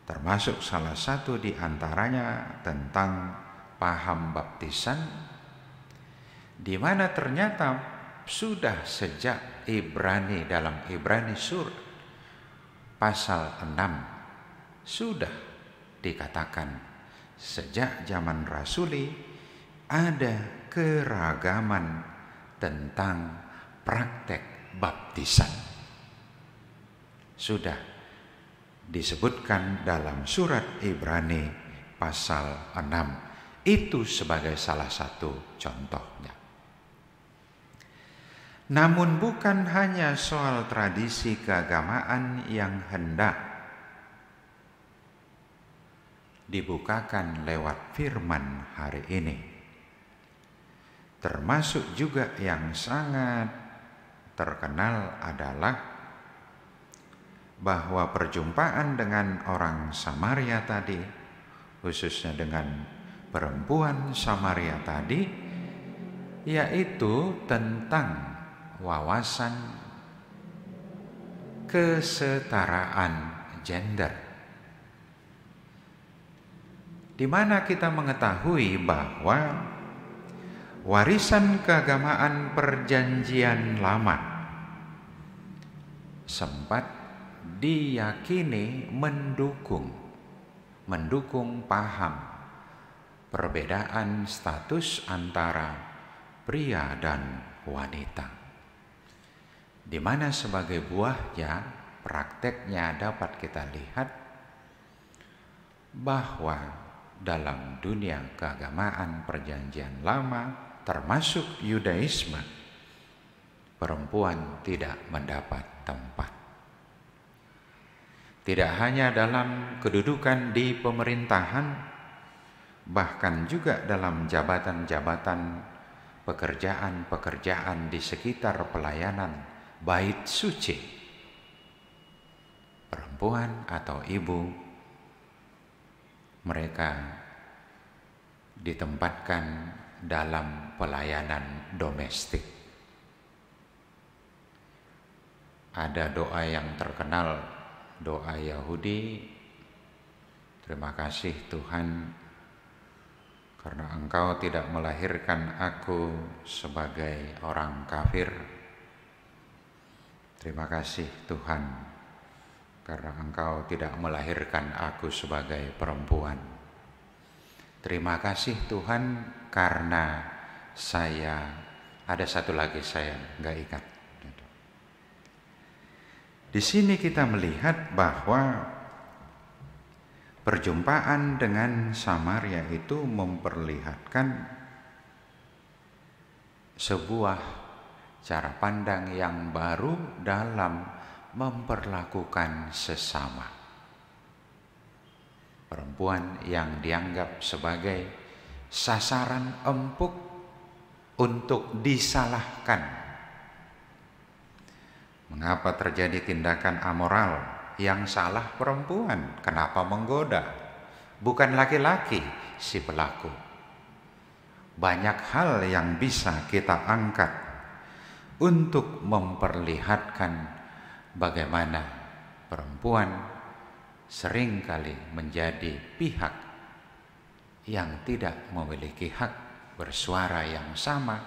termasuk salah satu di antaranya tentang paham baptisan, di mana ternyata sudah sejak Ibrani, dalam Ibrani surat pasal 6 sudah dikatakan sejak zaman rasuli ada keragaman tentang praktek baptisan. Sudah disebutkan dalam surat Ibrani pasal 6. Itu sebagai salah satu contohnya. Namun bukan hanya soal tradisi keagamaan yang hendak dibukakan lewat firman hari ini. Termasuk juga yang sangat terkenal adalah bahwa perjumpaan dengan orang Samaria tadi, khususnya dengan perempuan Samaria tadi, yaitu tentang wawasan kesetaraan gender, di mana kita mengetahui bahwa warisan keagamaan perjanjian lama sempat diyakini mendukung paham perbedaan status antara pria dan wanita, di mana sebagai buahnya prakteknya dapat kita lihat bahwa dalam dunia keagamaan perjanjian lama termasuk Yudaisme, perempuan tidak mendapat tempat. Tidak hanya dalam kedudukan di pemerintahan, bahkan juga dalam jabatan-jabatan pekerjaan-pekerjaan di sekitar pelayanan bait suci. Perempuan atau ibu, mereka ditempatkan dalam pelayanan domestik. Ada doa yang terkenal, doa Yahudi, terima kasih Tuhan karena Engkau tidak melahirkan aku sebagai orang kafir. Terima kasih Tuhan karena Engkau tidak melahirkan aku sebagai perempuan. Terima kasih Tuhan karena saya, ada satu lagi saya nggak ingat. Di sini kita melihat bahwa perjumpaan dengan Samaria itu memperlihatkan sebuah cara pandang yang baru dalam memperlakukan sesama. Perempuan yang dianggap sebagai sasaran empuk untuk disalahkan. Mengapa terjadi tindakan amoral? Yang salah perempuan, kenapa menggoda? Bukan laki-laki si pelaku. Banyak hal yang bisa kita angkat untuk memperlihatkan bagaimana perempuan seringkali menjadi pihak yang tidak memiliki hak bersuara yang sama,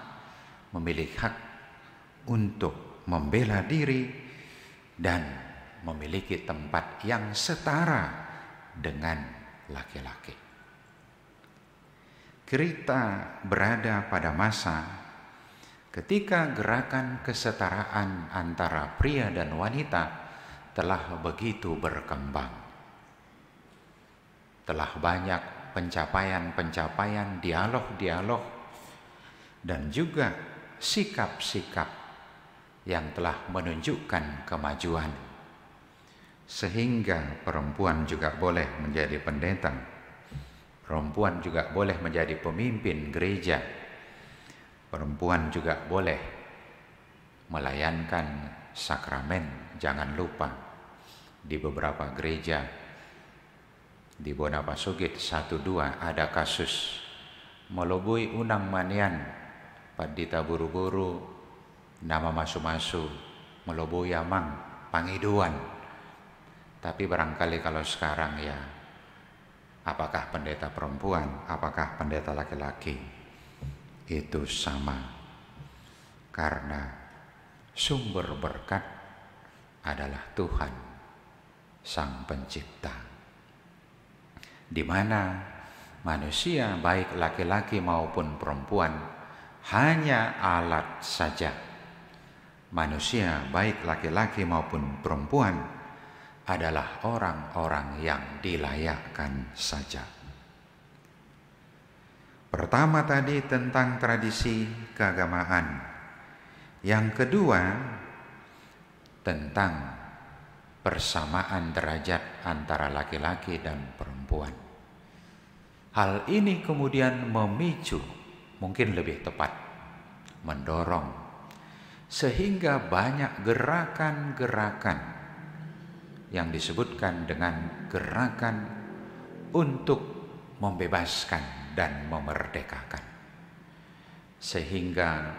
memiliki hak untuk membela diri dan memiliki tempat yang setara dengan laki-laki. Kita berada pada masa ketika gerakan kesetaraan antara pria dan wanita telah begitu berkembang. Telah banyak pencapaian-pencapaian, dialog-dialog, dan juga sikap-sikap yang telah menunjukkan kemajuan. Sehingga perempuan juga boleh menjadi pendeta, perempuan juga boleh menjadi pemimpin gereja, perempuan juga boleh melayankan sakramen. Jangan lupa di beberapa gereja di Bonapasugit 1-2 ada kasus meloboi unang manian padita buru-buru nama masu-masu meloboi amang pangiduan. Tapi barangkali kalau sekarang ya, apakah pendeta perempuan, apakah pendeta laki-laki, itu sama. Karena sumber berkat adalah Tuhan, Sang Pencipta. Di mana manusia baik laki-laki maupun perempuan hanya alat saja. Manusia baik laki-laki maupun perempuan adalah orang-orang yang dilayakkan saja. Pertama tadi tentang tradisi keagamaan. Yang kedua tentang persamaan derajat antara laki-laki dan perempuan. Hal ini kemudian memicu, mungkin lebih tepat, mendorong, sehingga banyak gerakan-gerakan yang disebutkan dengan gerakan untuk membebaskan dan memerdekakan. Sehingga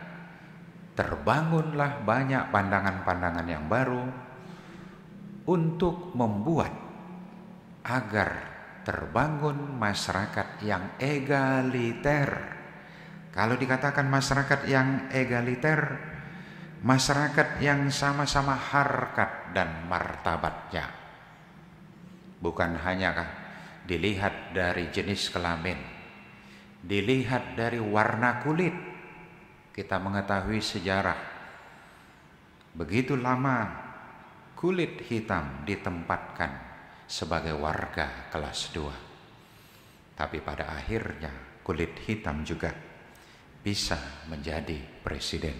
terbangunlah banyak pandangan-pandangan yang baru untuk membuat agar terbangun masyarakat yang egaliter. Kalau dikatakan masyarakat yang egaliter, masyarakat yang sama-sama harkat dan martabatnya. Bukan hanya dilihat dari jenis kelamin, dilihat dari warna kulit. Kita mengetahui sejarah. Begitu lama kulit hitam ditempatkan sebagai warga kelas 2. Tapi pada akhirnya kulit hitam juga bisa menjadi presiden.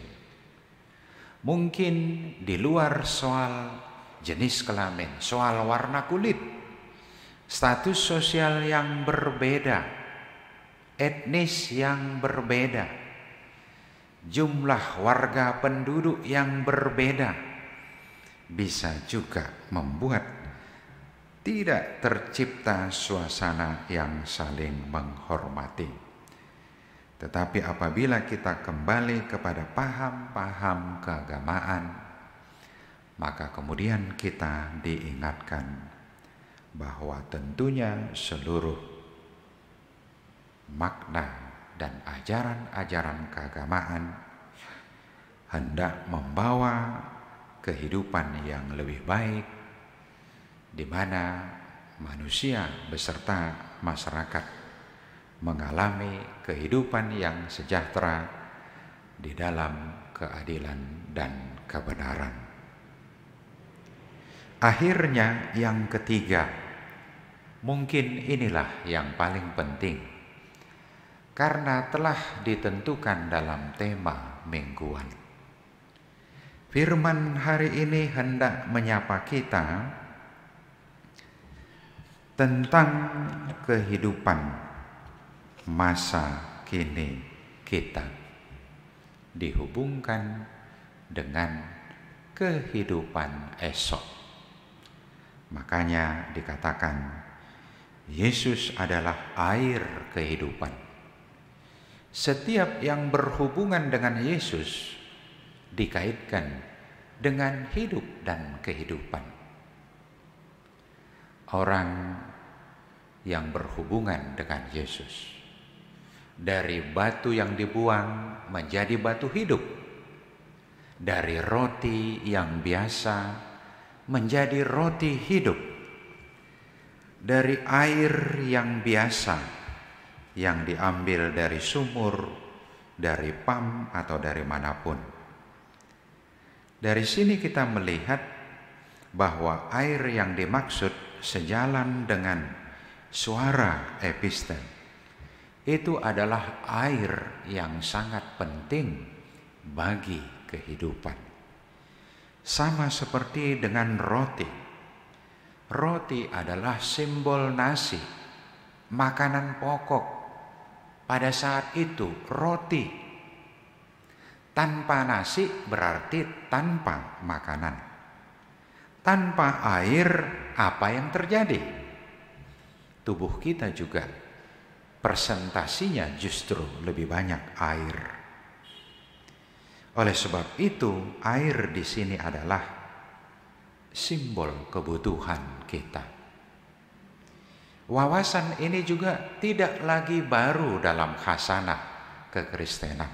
Mungkin di luar soal jenis kelamin, soal warna kulit, status sosial yang berbeda, etnis yang berbeda, jumlah warga penduduk yang berbeda, bisa juga membuat tidak tercipta suasana yang saling menghormati. Tetapi apabila kita kembali kepada paham-paham keagamaan, maka kemudian kita diingatkan bahwa tentunya seluruh makna dan ajaran-ajaran keagamaan hendak membawa kehidupan yang lebih baik, di mana manusia beserta masyarakat mengalami kehidupan yang sejahtera di dalam keadilan dan kebenaran. Akhirnya yang ketiga, mungkin inilah yang paling penting, karena telah ditentukan dalam tema mingguan. Firman hari ini hendak menyapa kita tentang kehidupan masa kini kita, dihubungkan dengan kehidupan esok. Makanya dikatakan Yesus adalah air kehidupan. Setiap yang berhubungan dengan Yesus dikaitkan dengan hidup dan kehidupan. Orang yang berhubungan dengan Yesus, dari batu yang dibuang menjadi batu hidup, dari roti yang biasa menjadi roti hidup, dari air yang biasa yang diambil dari sumur, dari pam atau dari manapun. Dari sini kita melihat bahwa air yang dimaksud sejalan dengan suara episten itu adalah air yang sangat penting bagi kehidupan. Sama seperti dengan roti. Roti adalah simbol nasi, makanan pokok. Pada saat itu roti. Tanpa nasi berarti tanpa makanan. Tanpa air apa yang terjadi? Tubuh kita juga persentasinya justru lebih banyak air. Oleh sebab itu, air di sini adalah simbol kebutuhan kita. Wawasan ini juga tidak lagi baru dalam khasanah kekristenan.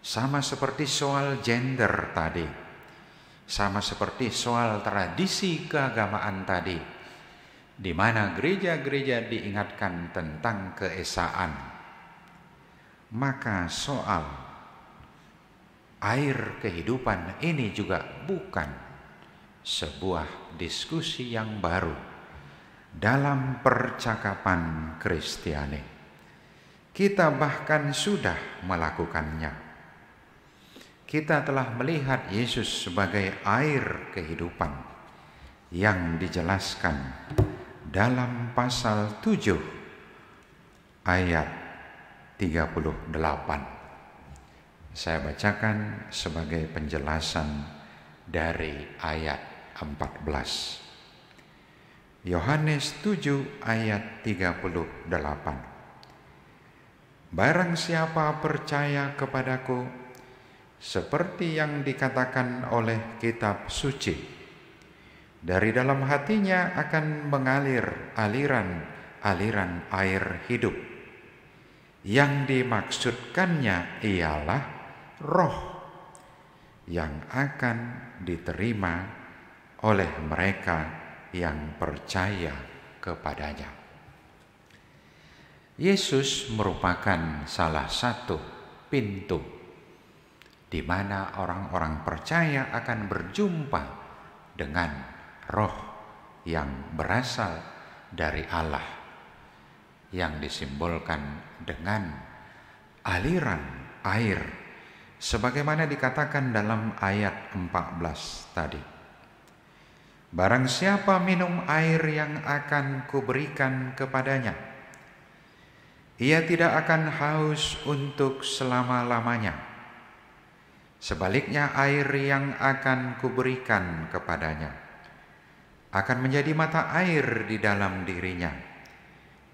Sama seperti soal gender tadi, sama seperti soal tradisi keagamaan tadi, di mana gereja-gereja diingatkan tentang keesaan. Maka soal air kehidupan ini juga bukan sebuah diskusi yang baru dalam percakapan Kristiani. Kita bahkan sudah melakukannya. Kita telah melihat Yesus sebagai air kehidupan yang dijelaskan dalam pasal 7 ayat 38. Saya bacakan sebagai penjelasan dari ayat 14. Yohanes 7 ayat 38. Barang siapa percaya kepadaku, seperti yang dikatakan oleh kitab suci, dari dalam hatinya akan mengalir aliran air hidup. Yang dimaksudkannya ialah roh yang akan diterima oleh mereka yang percaya kepadanya. Yesus merupakan salah satu pintu di mana orang-orang percaya akan berjumpa dengan roh yang berasal dari Allah, yang disimbolkan dengan aliran air, sebagaimana dikatakan dalam ayat 14 tadi. Barang siapa minum air yang akan kuberikan kepadanya, ia tidak akan haus untuk selama-lamanya. Sebaliknya, air yang akan kuberikan kepadanya akan menjadi mata air di dalam dirinya,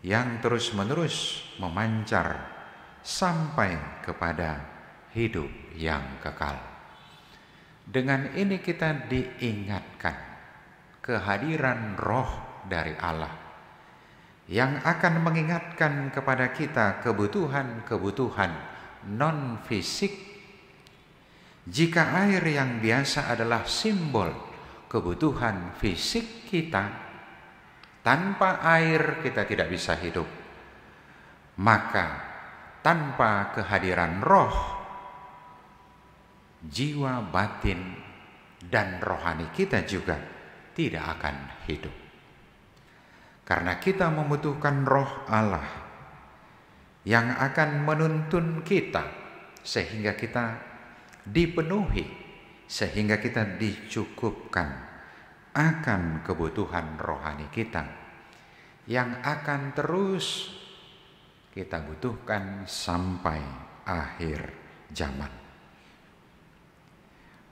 yang terus-menerus memancar sampai kepada hidup yang kekal. Dengan ini kita diingatkan kehadiran roh dari Allah yang akan mengingatkan kepada kita kebutuhan-kebutuhan non-fisik. Jika air yang biasa adalah simbol kebutuhan fisik kita, tanpa air kita tidak bisa hidup. Maka tanpa kehadiran roh, jiwa, batin, dan rohani kita juga tidak akan hidup. Karena kita membutuhkan roh Allah yang akan menuntun kita sehingga kita dipenuhi, sehingga kita dicukupkan akan kebutuhan rohani kita yang akan terus kita butuhkan sampai akhir zaman.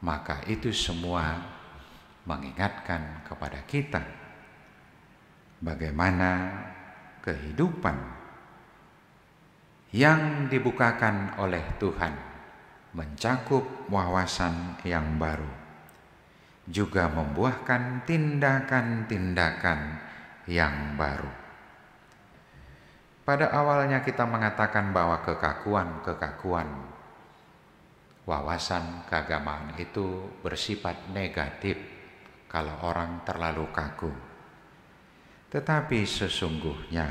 Maka itu semua mengingatkan kepada kita bagaimana kehidupan yang dibukakan oleh Tuhan mencakup wawasan yang baru, juga membuahkan tindakan-tindakan yang baru. Pada awalnya kita mengatakan bahwa kekakuan wawasan keagamaan itu bersifat negatif kalau orang terlalu kaku. Tetapi sesungguhnya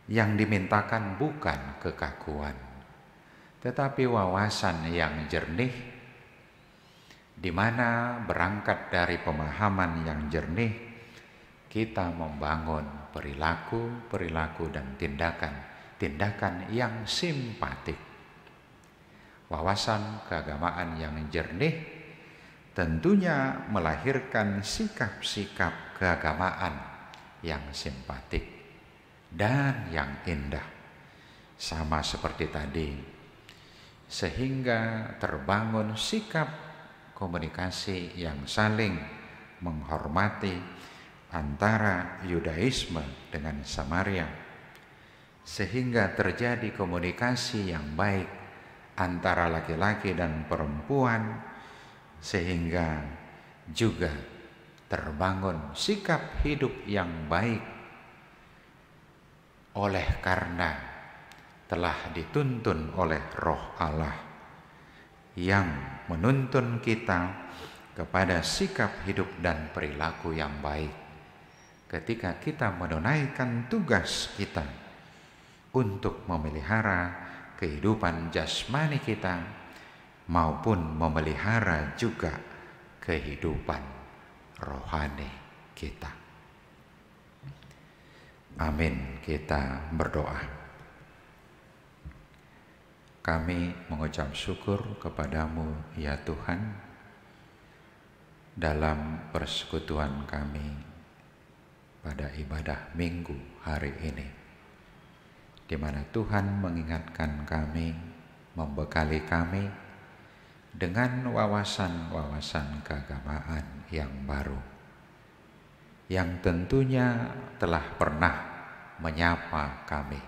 yang dimintakan bukan kekakuan, tetapi wawasan yang jernih, di mana berangkat dari pemahaman yang jernih, kita membangun perilaku dan tindakan yang simpatik. Wawasan keagamaan yang jernih tentunya melahirkan sikap-sikap keagamaan yang simpatik dan yang indah, sama seperti tadi, sehingga terbangun sikap komunikasi yang saling menghormati antara Yudaisme dengan Samaria, sehingga terjadi komunikasi yang baik antara laki-laki dan perempuan, sehingga juga terbangun sikap hidup yang baik oleh karena telah dituntun oleh Roh Allah yang menuntun kita kepada sikap hidup dan perilaku yang baik ketika kita menunaikan tugas kita untuk memelihara kehidupan jasmani kita maupun memelihara juga kehidupan rohani kita. Amin. Kita berdoa. Kami mengucap syukur kepadamu ya Tuhan dalam persekutuan kami pada ibadah Minggu hari ini, di mana Tuhan mengingatkan kami, membekali kami dengan wawasan-wawasan keagamaan yang baru, yang tentunya telah pernah menyapa kami.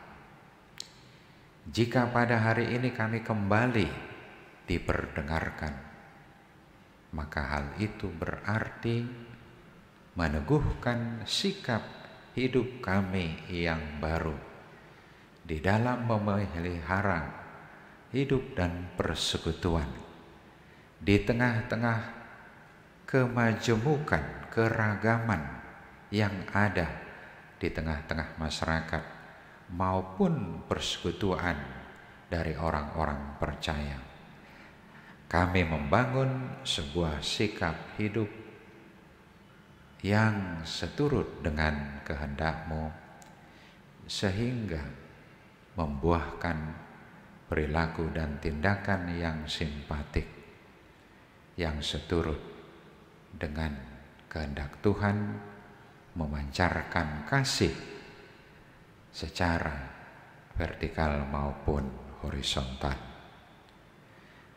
Jika pada hari ini kami kembali diperdengarkan, maka hal itu berarti meneguhkan sikap hidup kami yang baru di dalam memelihara hidup dan persekutuan di tengah-tengah kemajemukan, keragaman yang ada di tengah-tengah masyarakat maupun persekutuan dari orang-orang percaya. Kami membangun sebuah sikap hidup yang seturut dengan kehendak-Mu sehingga membuahkan perilaku dan tindakan yang simpatik, yang seturut dengan kehendak Tuhan, memancarkan kasih secara vertikal maupun horizontal.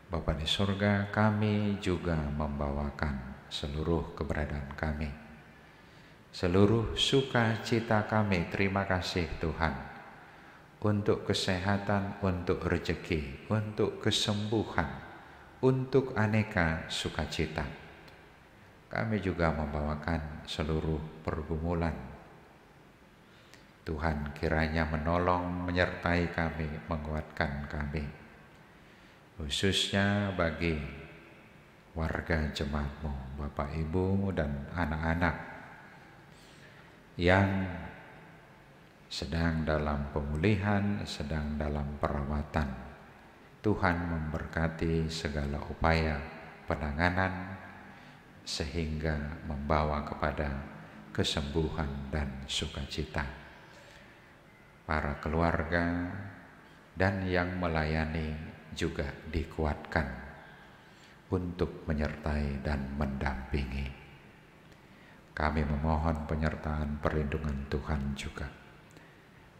Bapa di surga, kami juga membawakan seluruh keberadaan kami, seluruh sukacita kami. Terima kasih Tuhan untuk kesehatan, untuk rezeki, untuk kesembuhan, untuk aneka sukacita. Kami juga membawakan seluruh pergumulan. Tuhan kiranya menolong, menyertai kami, menguatkan kami, khususnya bagi warga jemaat-Mu, Bapak Ibu dan anak-anak yang sedang dalam pemulihan, sedang dalam perawatan. Tuhan memberkati segala upaya penanganan sehingga membawa kepada kesembuhan dan sukacita. Para keluarga dan yang melayani juga dikuatkan untuk menyertai dan mendampingi. Kami memohon penyertaan perlindungan Tuhan juga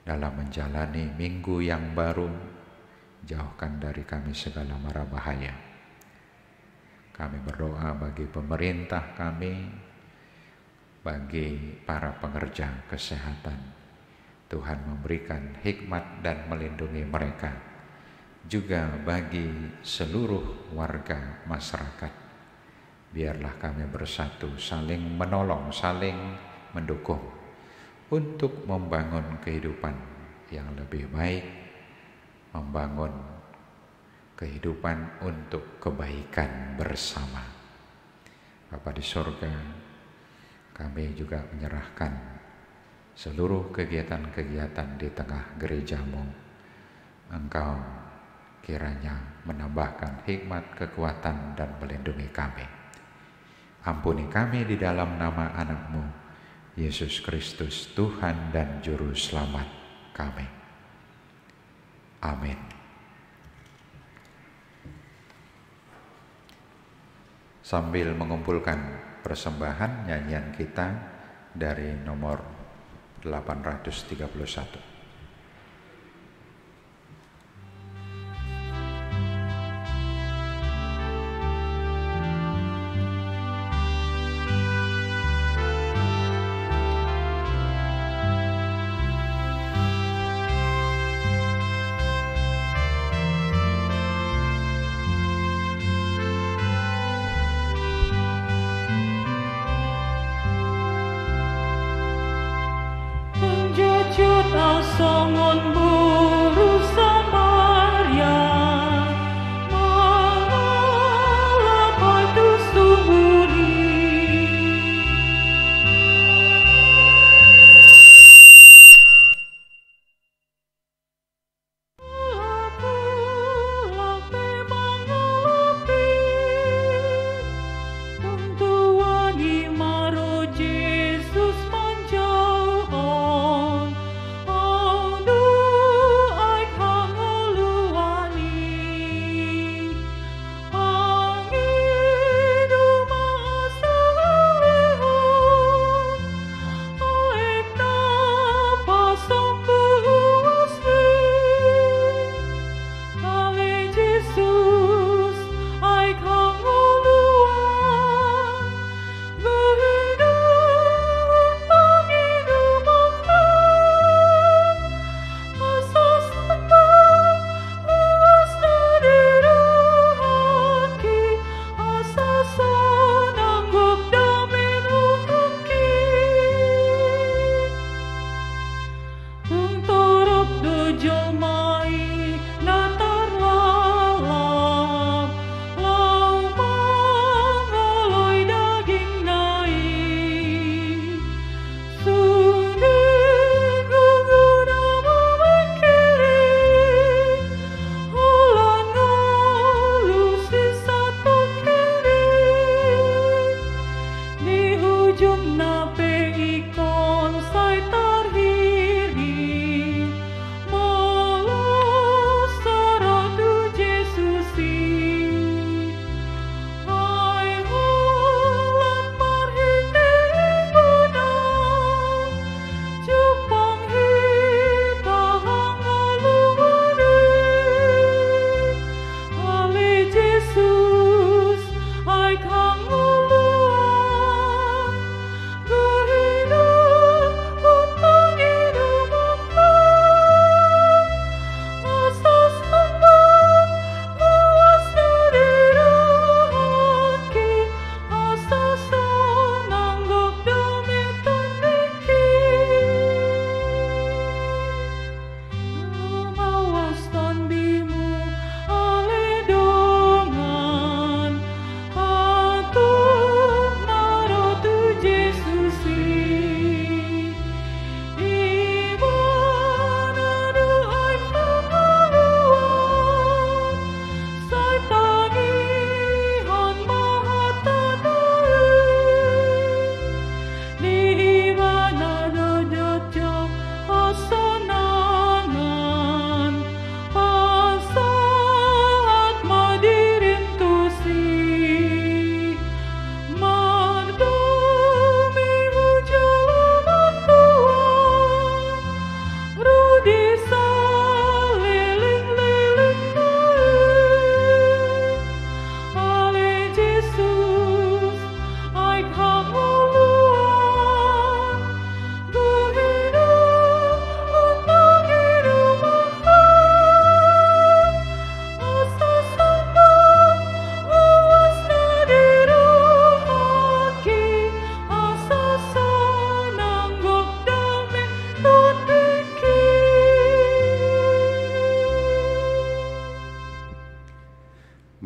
dalam menjalani minggu yang baru. Jauhkan dari kami segala mara bahaya. Kami berdoa bagi pemerintah kami, bagi para pengerja kesehatan. Tuhan memberikan hikmat dan melindungi mereka. Juga bagi seluruh warga masyarakat. Biarlah kami bersatu, saling menolong, saling mendukung untuk membangun kehidupan yang lebih baik, membangun kehidupan untuk kebaikan bersama. Bapa di surga, kami juga menyerahkan seluruh kegiatan-kegiatan di tengah gereja-Mu. Engkau kiranya menambahkan hikmat, kekuatan, dan melindungi kami. Ampuni kami di dalam nama anak-Mu, Yesus Kristus, Tuhan dan Juru Selamat kami. Amin. Sambil mengumpulkan persembahan, nyanyian kita dari nomor 831.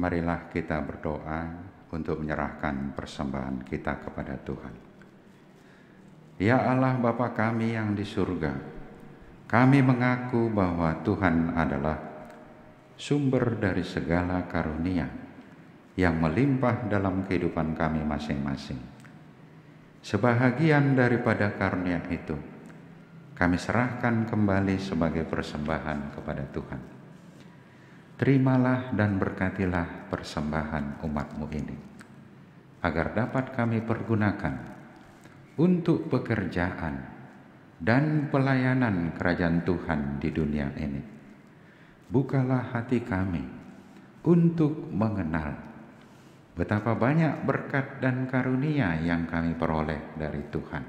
Marilah kita berdoa untuk menyerahkan persembahan kita kepada Tuhan. Ya Allah Bapa kami yang di surga, kami mengaku bahwa Tuhan adalah sumber dari segala karunia yang melimpah dalam kehidupan kami masing-masing. Sebahagian daripada karunia itu, kami serahkan kembali sebagai persembahan kepada Tuhan. Terimalah dan berkatilah persembahan umat-Mu ini, agar dapat kami pergunakan untuk pekerjaan dan pelayanan kerajaan Tuhan di dunia ini. Bukalah hati kami untuk mengenal betapa banyak berkat dan karunia yang kami peroleh dari Tuhan,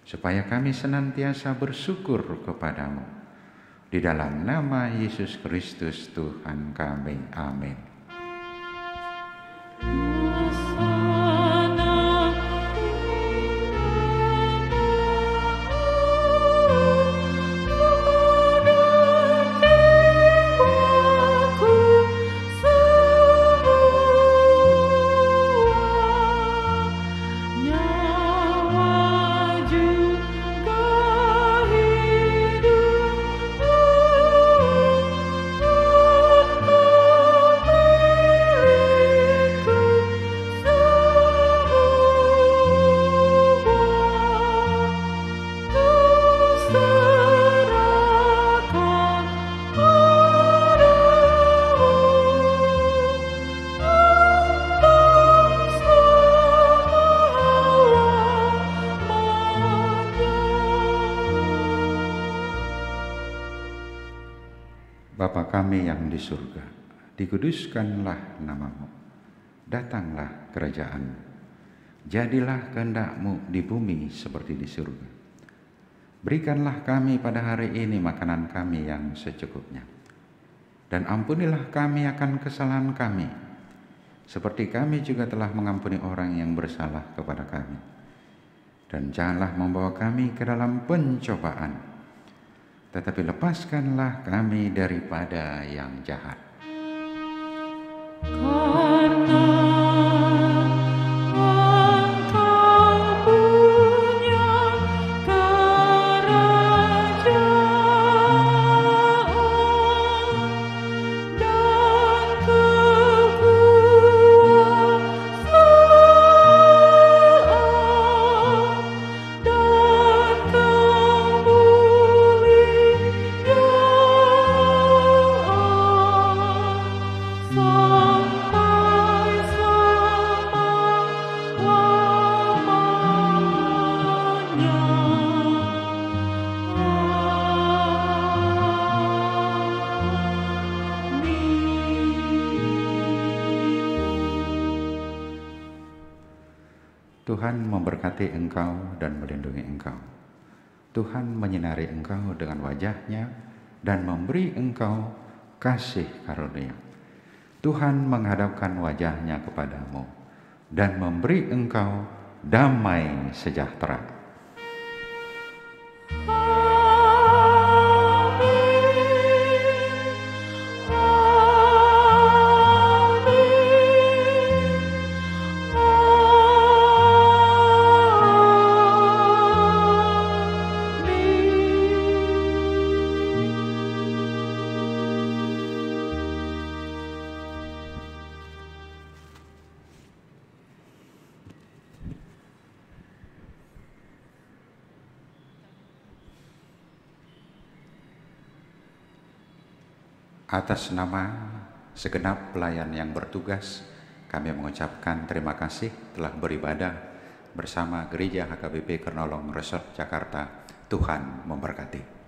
supaya kami senantiasa bersyukur kepadamu. Di dalam nama Yesus Kristus Tuhan kami. Amin. kami yang di surga, dikuduskanlah namamu, datanglah kerajaanmu, jadilah kehendak-Mu di bumi seperti di surga. Berikanlah kami pada hari ini makanan kami yang secukupnya, dan ampunilah kami akan kesalahan kami, seperti kami juga telah mengampuni orang yang bersalah kepada kami. Dan janganlah membawa kami ke dalam pencobaan, tetapi lepaskanlah kami daripada yang jahat. Karena Engkau punya kerajaan dan kekuasaan dan kemuliaan sampai selama-lamanya. Tuhan memberkati engkau dan melindungi engkau. Tuhan menyinari engkau dengan wajah-Nya dan memberi engkau kasih karunia. Tuhan menghadapkan wajah-Nya kepadamu dan memberi engkau damai sejahtera. Atas nama segenap pelayan yang bertugas, kami mengucapkan terima kasih telah beribadah bersama Gereja HKBP Kernolong Resort Jakarta. Tuhan memberkati.